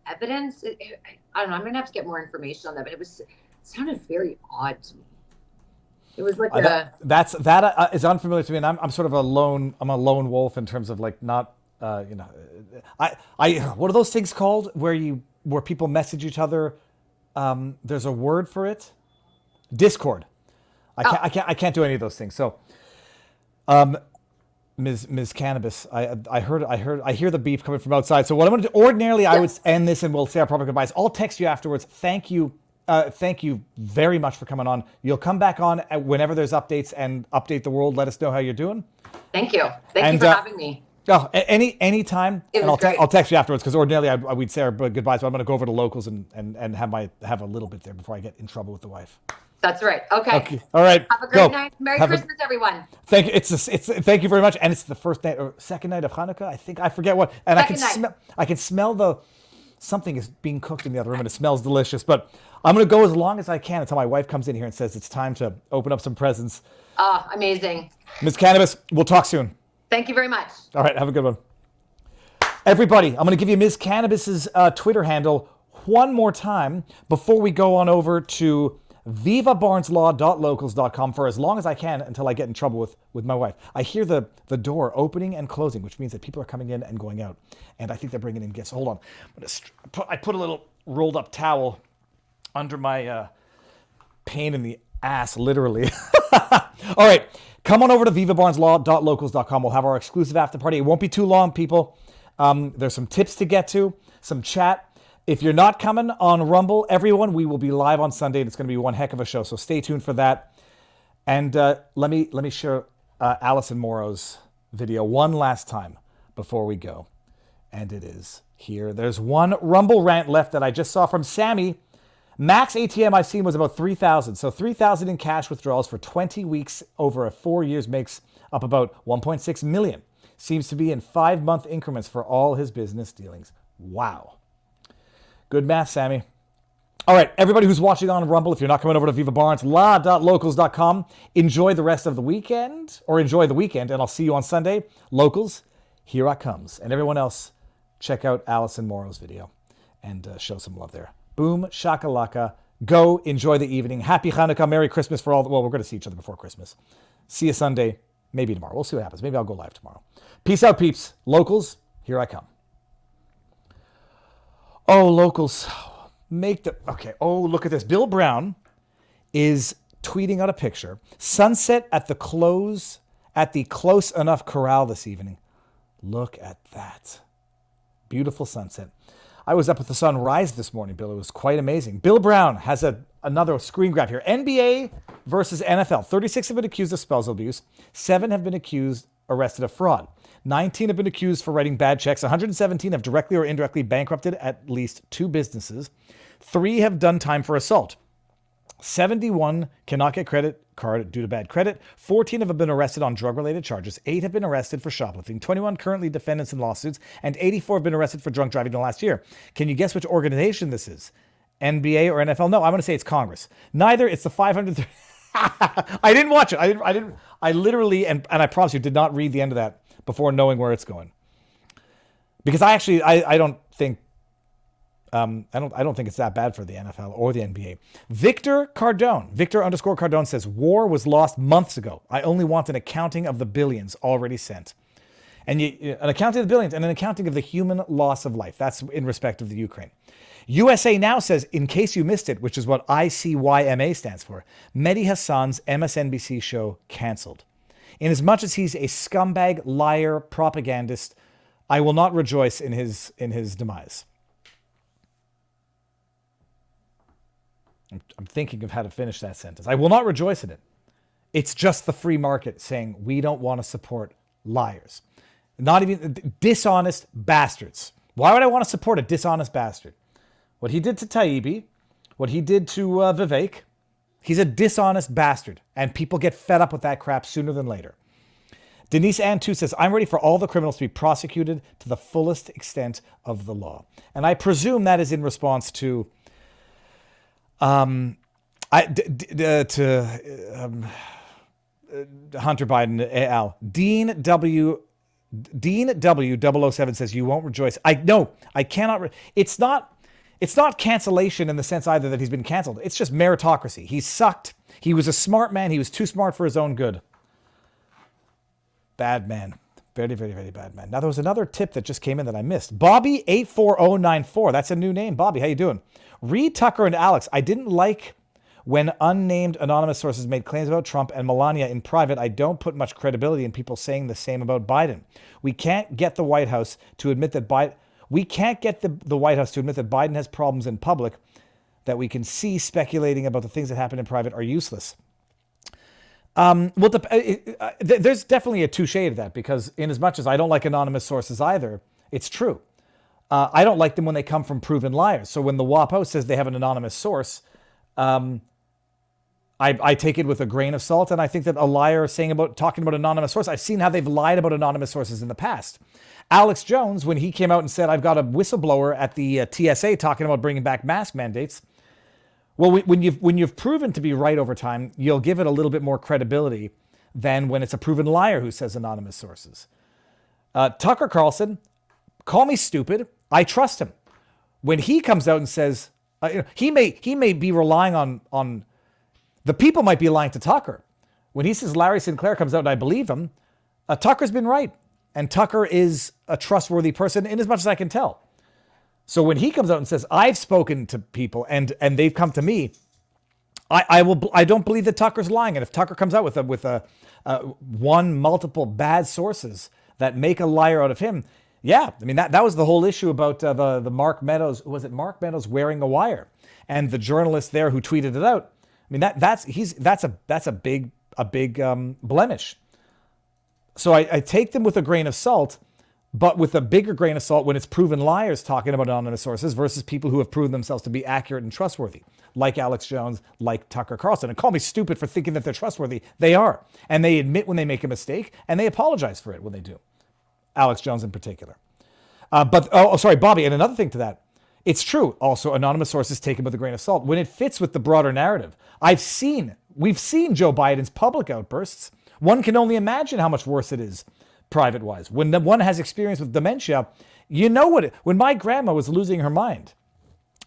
evidence. I don't know. I'm going to have to get more information on that, but it sounded very odd to me. It was like that is unfamiliar to me, and I'm sort of I'm a lone wolf in terms of like not, I what are those things called where people message each other? There's a word for it. Discord. I can't do any of those things. So, Ms. Cannabis, I hear the beep coming from outside. So what I'm going to do, ordinarily I would end this and we'll say our proper goodbyes. I'll text you afterwards. Thank you very much for coming on. You'll come back on whenever there's updates and update the world. Let us know how you're doing. Thank you. Thank you for having me. Oh, any time. I'll text you afterwards, because ordinarily we'd say our goodbyes, but I'm going to go over to locals and have a little bit there before I get in trouble with the wife. That's right. Okay. All right. Have a great night. Merry Christmas, everyone. Thank you. Thank you very much. And it's the first night or second night of Hanukkah. I forget what. And I can smell something is being cooked in the other room, and it smells delicious. But I'm going to go as long as I can until my wife comes in here and says it's time to open up some presents. Amazing. Ms. Cannabis, we'll talk soon. Thank you very much. All right. Have a good one. Everybody, I'm going to give you Ms. Cannabis's Twitter handle one more time before we go on over to vivabarneslaw.locals.com for as long as I can until I get in trouble with my wife. I hear the door opening and closing, which means that people are coming in and going out. And I think they're bringing in guests. Hold on. I put a little rolled up towel under my pain in the ass, literally. All right. Come on over to vivabarneslaw.locals.com. We'll have our exclusive after party. It won't be too long, people. There's some tips to get to, some chat. If you're not coming on Rumble, everyone, we will be live on Sunday, and it's going to be one heck of a show. So stay tuned for that. And let me share Alison Morrow's video one last time before we go. And it is here. There's one Rumble rant left that I just saw from Sammy. Max ATM I've seen was about 3,000. So 3,000 in cash withdrawals for 20 weeks over 4 years makes up about 1.6 million. Seems to be in 5-month increments for all his business dealings. Wow. Good math, Sammy. All right, everybody who's watching on Rumble, if you're not coming over to Viva Barnes, la.locals.com, enjoy the rest of the weekend, or enjoy the weekend, and I'll see you on Sunday. Locals, here I comes. And everyone else, check out Alison Morrow's video and show some love there. Boom, shakalaka. Go, enjoy the evening. Happy Hanukkah, Merry Christmas for all the... Well, we're going to see each other before Christmas. See you Sunday, maybe tomorrow. We'll see what happens. Maybe I'll go live tomorrow. Peace out, peeps. Locals, here I come. Oh, locals... Okay. Oh, look at this. Bill Brown is tweeting out a picture. Sunset at the close enough corral this evening. Look at that. Beautiful sunset. I was up at the sunrise this morning, Bill. It was quite amazing. Bill Brown has another screen grab here. NBA versus NFL. 36 have been accused of spousal abuse. 7 have been arrested of fraud. 19 have been accused for writing bad checks. 117 have directly or indirectly bankrupted at least 2 businesses. 3 have done time for assault. 71 cannot get credit card due to bad credit. 14 have been arrested on drug-related charges. 8 have been arrested for shoplifting. 21 currently defendants in lawsuits. And 84 have been arrested for drunk driving in the last year. Can you guess which organization this is? NBA or NFL? No, I'm going to say it's Congress. Neither. It's the 500... I didn't watch it. I literally, and I promise you, did not read the end of that before knowing where it's going. Because I don't think it's that bad for the NFL or the NBA. Victor _Cardone says, war was lost months ago. I only want an accounting of the billions already sent. And an accounting of the billions and an accounting of the human loss of life. That's in respect of the Ukraine. USA Now says, in case you missed it, which is what ICYMA stands for, Mehdi Hassan's MSNBC show canceled. Inasmuch as he's a scumbag, liar, propagandist, I will not rejoice in his demise. I'm thinking of how to finish that sentence. I will not rejoice in it. It's just the free market saying we don't want to support liars. Not even dishonest bastards. Why would I want to support a dishonest bastard? What he did to Taibbi, what he did to Vivek, he's a dishonest bastard. And people get fed up with that crap sooner than later. Denise Ann too says, I'm ready for all the criminals to be prosecuted to the fullest extent of the law. And I presume that is in response to Hunter Biden al. Dean W 007 says, you won't rejoice. I cannot. It's not cancellation in the sense either that he's been canceled. It's just meritocracy. He sucked. He was a smart man. He was too smart for his own good. Bad man. Very, very, very bad man. Now, there was another tip that just came in that I missed. Bobby84094. That's a new name. Bobby, how you doing? Reed, Tucker, and Alex. I didn't like when unnamed anonymous sources made claims about Trump and Melania in private. I don't put much credibility in people saying the same about Biden. We can't get the White House to admit that Biden has problems in public that we can see. Speculating about the things that happen in private are useless. There's definitely a touche to that, because in as much as I don't like anonymous sources either, it's true. I don't like them when they come from proven liars. So when the WAPO says they have an anonymous source, I take it with a grain of salt, and I think that a liar talking about anonymous source, I've seen how they've lied about anonymous sources in the past. Alex Jones, when he came out and said, I've got a whistleblower at the TSA talking about bringing back mask mandates. Well, when you've proven to be right over time, you'll give it a little bit more credibility than when it's a proven liar who says anonymous sources. Tucker Carlson, call me stupid. I trust him. When he comes out and says, he may be relying on the people might be lying to Tucker. When he says Larry Sinclair comes out and I believe him, Tucker's been right. And Tucker is a trustworthy person in as much as I can tell. So when he comes out and says, I've spoken to people and they've come to me, I don't believe that Tucker's lying. And if Tucker comes out with multiple bad sources that make a liar out of him, yeah, I mean that was the whole issue about the Mark Meadows. Was it Mark Meadows wearing a wire? And the journalist there who tweeted it out. I mean that's a big blemish. So I take them with a grain of salt, but with a bigger grain of salt when it's proven liars talking about anonymous sources versus people who have proven themselves to be accurate and trustworthy, like Alex Jones, like Tucker Carlson. And call me stupid for thinking that they're trustworthy. They are. And they admit when they make a mistake, and they apologize for it when they do. Alex Jones in particular. Sorry, Bobby, and another thing to that. It's true. Also, anonymous sources taken with a grain of salt when it fits with the broader narrative. We've seen Joe Biden's public outbursts. One can only imagine how much worse it is private-wise. When one has experience with dementia, you know what when my grandma was losing her mind,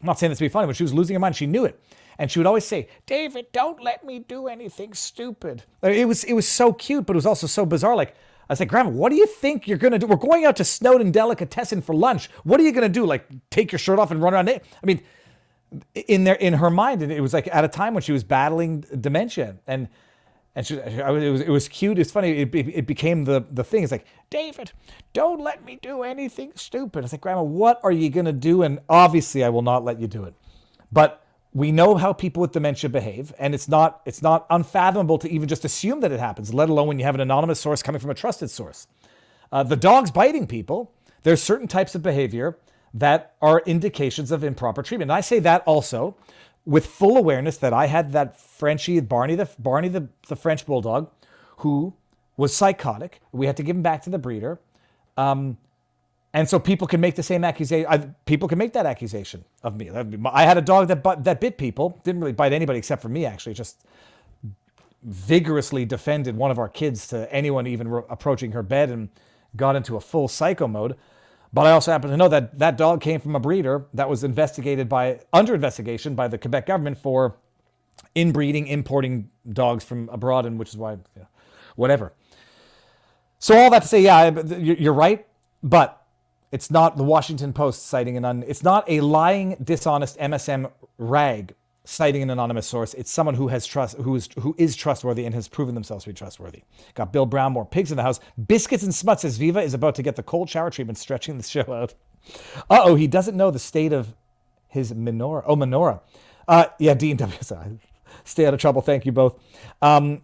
I'm not saying this to be funny, when she was losing her mind, she knew it. And she would always say, David, don't let me do anything stupid. It was so cute, but it was also so bizarre. Like, I said, Grandma, what do you think you're going to do? We're going out to Snowden Delicatessen for lunch. What are you going to do? Like, take your shirt off and run around it? I mean, in her mind, and it was like at a time when she was battling dementia. And it was cute. It's funny. It became the thing. It's like, David, don't let me do anything stupid. It's like, Grandma, what are you going to do? And obviously, I will not let you do it. But we know how people with dementia behave, and it's not unfathomable to even just assume that it happens, let alone when you have an anonymous source coming from a trusted source. The dogs biting people, there's certain types of behavior that are indications of improper treatment. And I say that also with full awareness that I had that Frenchie, Barney the French bulldog, who was psychotic. We had to give him back to the breeder. And so people can make the same accusation. People can make that accusation of me. I had a dog that bit people. Didn't really bite anybody except for me, actually. Just vigorously defended one of our kids to anyone even approaching her bed and got into a full psycho mode. But I also happen to know that that dog came from a breeder that was under investigation by the Quebec government for inbreeding, importing dogs from abroad, and which is why, whatever. So all that to say, yeah, you're right, but it's not the Washington Post citing it's not a lying, dishonest MSM rag citing an anonymous source. It's someone who is trustworthy and has proven themselves to be trustworthy. Got Bill Brown, more pigs in the house. Biscuits and Smuts says Viva is about to get the cold shower treatment, stretching the show out. He doesn't know the state of his menorah. Oh, menorah. Yeah, Dean W. Stay out of trouble. Thank you both. Auntly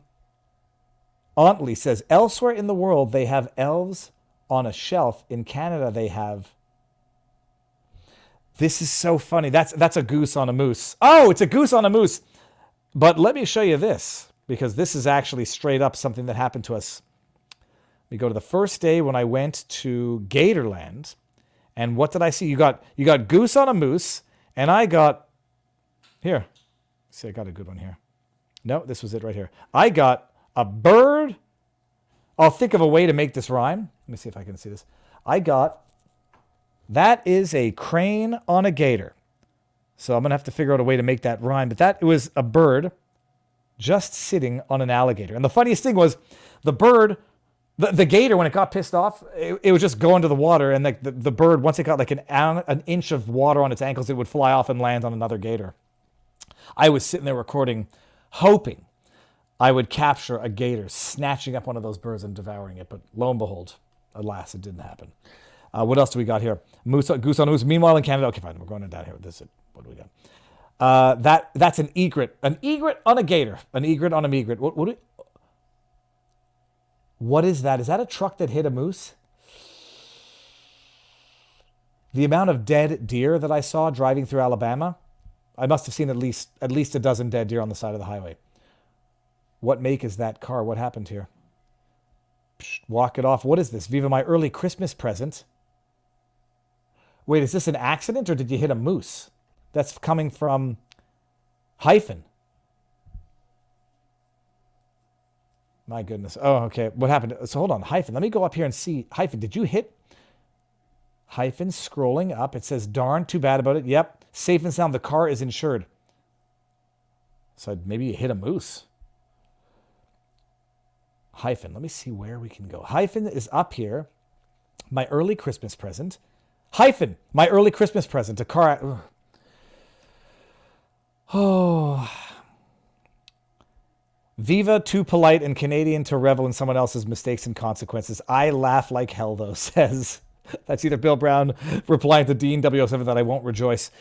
says, elsewhere in the world, they have elves on a shelf. In Canada, they have... This is so funny. That's a goose on a moose. Oh, it's a goose on a moose. But let me show you this, because this is actually straight up something that happened to us. We go to the first day when I went to Gatorland, and what did I see? You got goose on a moose, and I got... Here. See, I got a good one here. No, this was it right here. I got a bird. I'll think of a way to make this rhyme. Let me see if I can see this. That is a crane on a gator. So I'm going to have to figure out a way to make that rhyme. But it was a bird just sitting on an alligator. And the funniest thing was the bird, the gator, when it got pissed off, it would just go into the water. And the bird, once it got like an inch of water on its ankles, it would fly off and land on another gator. I was sitting there recording, hoping I would capture a gator snatching up one of those birds and devouring it. But lo and behold, alas, it didn't happen. What else do we got here? Goose on a moose. Meanwhile, in Canada, okay, fine, we're going down here. This is it. What do we got? That's an egret. An egret on a gator. An egret on a egret. What is that? Is that a truck that hit a moose? The amount of dead deer that I saw driving through Alabama, I must have seen at least a dozen dead deer on the side of the highway. What make is that car? What happened here? Psh, walk it off. What is this? Viva, my early Christmas present. Wait, is this an accident or did you hit a moose? That's coming from Hyphen. My goodness. Oh, okay. What happened? So hold on. Hyphen. Let me go up here and see. Hyphen, did you hit? Hyphen, scrolling up. It says, darn, too bad about it. Yep. Safe and sound. The car is insured. So maybe you hit a moose. Hyphen. Let me see where we can go. Hyphen is up here. My early Christmas present. Hyphen. My early Christmas present. A car. Ugh. Oh. Viva, too polite and Canadian to revel in someone else's mistakes and consequences. I laugh like hell, though, says. That's either Bill Brown replying to Dean W07 that I won't rejoice.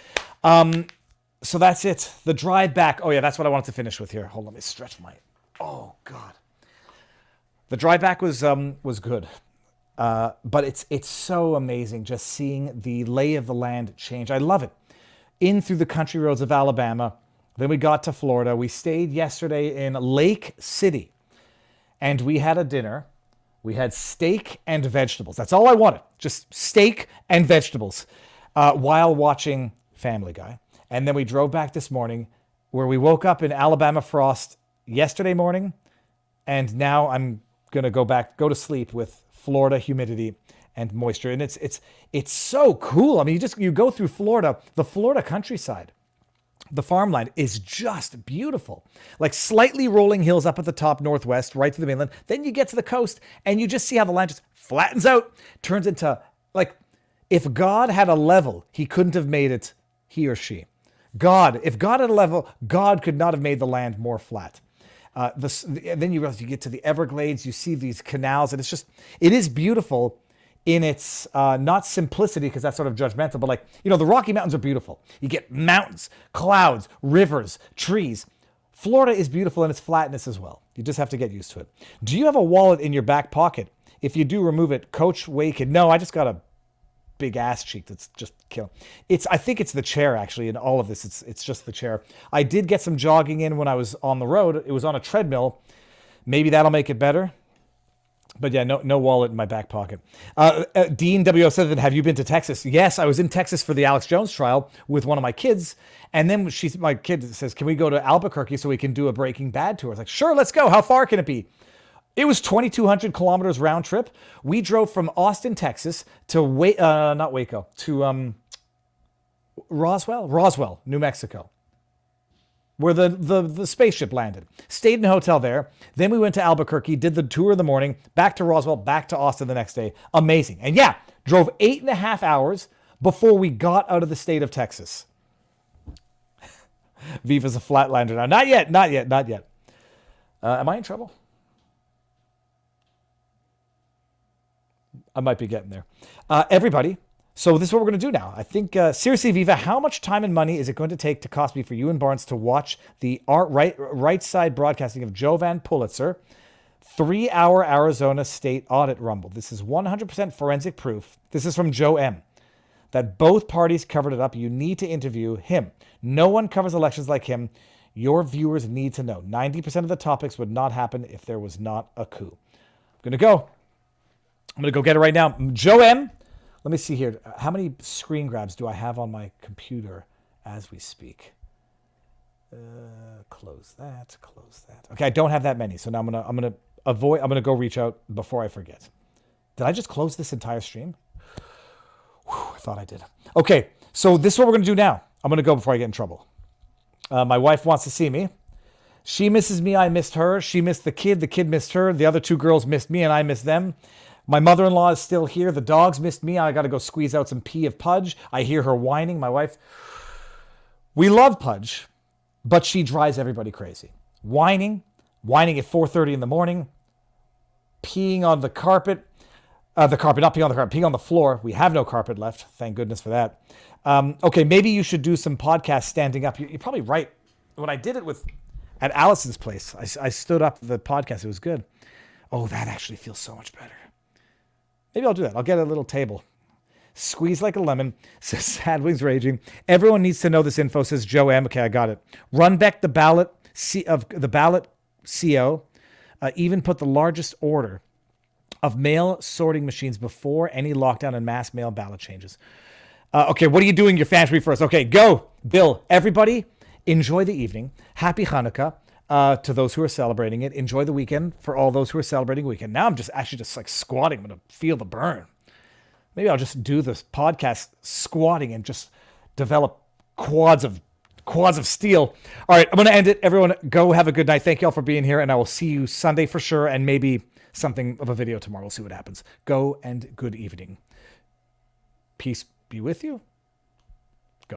So that's it. The drive back. Oh, yeah, that's what I wanted to finish with here. Hold on, let me stretch my... Oh, God. The drive back was good. But it's so amazing just seeing the lay of the land change. I love it. In through the country roads of Alabama. Then we got to Florida. We stayed yesterday in Lake City. And we had a dinner. We had steak and vegetables. That's all I wanted. Just steak and vegetables while watching Family Guy. And then we drove back this morning where we woke up in Alabama frost yesterday morning. And now I'm going to go to sleep with Florida humidity and moisture. And it's so cool. I mean, you go through Florida, the Florida countryside. The farmland is just beautiful. Like slightly rolling hills up at the top northwest, right to the mainland. Then you get to the coast and you just see how the land just flattens out, turns into like if God had a level, he couldn't have made it, he or she. If God had a level, God could not have made the land more flat. Then you realize you get to the Everglades, you see these canals, and it is beautiful in its not simplicity, because that's sort of judgmental, but like, the Rocky Mountains are beautiful. You get mountains, clouds, rivers, trees. Florida is beautiful in its flatness as well. You just have to get used to it. Do you have a wallet in your back pocket? If you do, remove it. Coach Wake. No, I just got a big ass cheek that's just killing. I think it's the chair, actually, in all of this. It's just the chair. I did get some jogging in when I was on the road. It was on a treadmill. Maybe that'll make it better. But yeah, no wallet in my back pocket. Dean W07, have you been to Texas? Yes, I was in Texas for the Alex Jones trial with one of my kids. And then my kid says, can we go to Albuquerque so we can do a Breaking Bad tour? I was like, sure, let's go. How far can it be? It was 2,200 kilometers round trip. We drove from Austin, Texas to Roswell, New Mexico, where the spaceship landed. Stayed in a hotel there. Then we went to Albuquerque, did the tour in the morning, back to Roswell, back to Austin the next day. Amazing. And yeah, drove 8.5 hours before we got out of the state of Texas. Viva's a flatlander now. Not yet. Am I in trouble? I might be getting there. Everybody, so this is what we're going to do now. I think, seriously, Viva, how much time and money is it going to take to cost me for you and Barnes to watch the right side broadcasting of Jovan Pulitzer 3-hour Arizona State Audit Rumble? This is 100% forensic proof. This is from Joe M. That both parties covered it up. You need to interview him. No one covers elections like him. Your viewers need to know. 90% of the topics would not happen if there was not a coup. I'm going to go get it right now. Joe M. Let me see here. How many screen grabs do I have on my computer as we speak? Close that. Okay, I don't have that many. So now I'm gonna go reach out before I forget. Did I just close this entire stream? Whew, I thought I did. Okay, so this is what we're gonna do now. I'm gonna go before I get in trouble. My wife wants to see me. She misses me. I missed her. She missed the kid. The kid missed her. The other two girls missed me, and I missed them. My mother-in-law is still here. The dogs missed me. I got to go squeeze out some pee of Pudge. I hear her whining. My wife. We love Pudge, but she drives everybody crazy. Whining at 4:30 in the morning, peeing on the carpet. Not peeing on the carpet, peeing on the floor. We have no carpet left. Thank goodness for that. Okay, maybe you should do some podcasts standing up. You're probably right. When I did it at Allison's place, I stood up the podcast. It was good. Oh, that actually feels so much better. Maybe I'll do that. I'll get a little table. Squeeze like a lemon, says Sad Wings Raging. Everyone needs to know this info, says Joe M. Okay, I got it. Run back the ballot CO. Even put the largest order of mail sorting machines before any lockdown and mass mail ballot changes. Okay, what are you doing? Your fans first. Okay, go. Bill, everybody, enjoy the evening. Happy Hanukkah. To those who are celebrating it. Enjoy the weekend for all those who are celebrating the weekend. Now I'm just like squatting. I'm going to feel the burn. Maybe I'll just do this podcast squatting and just develop quads of steel. All right, I'm going to end it. Everyone, go have a good night. Thank you all for being here, and I will see you Sunday for sure, and maybe something of a video tomorrow. We'll see what happens. Go and good evening. Peace be with you.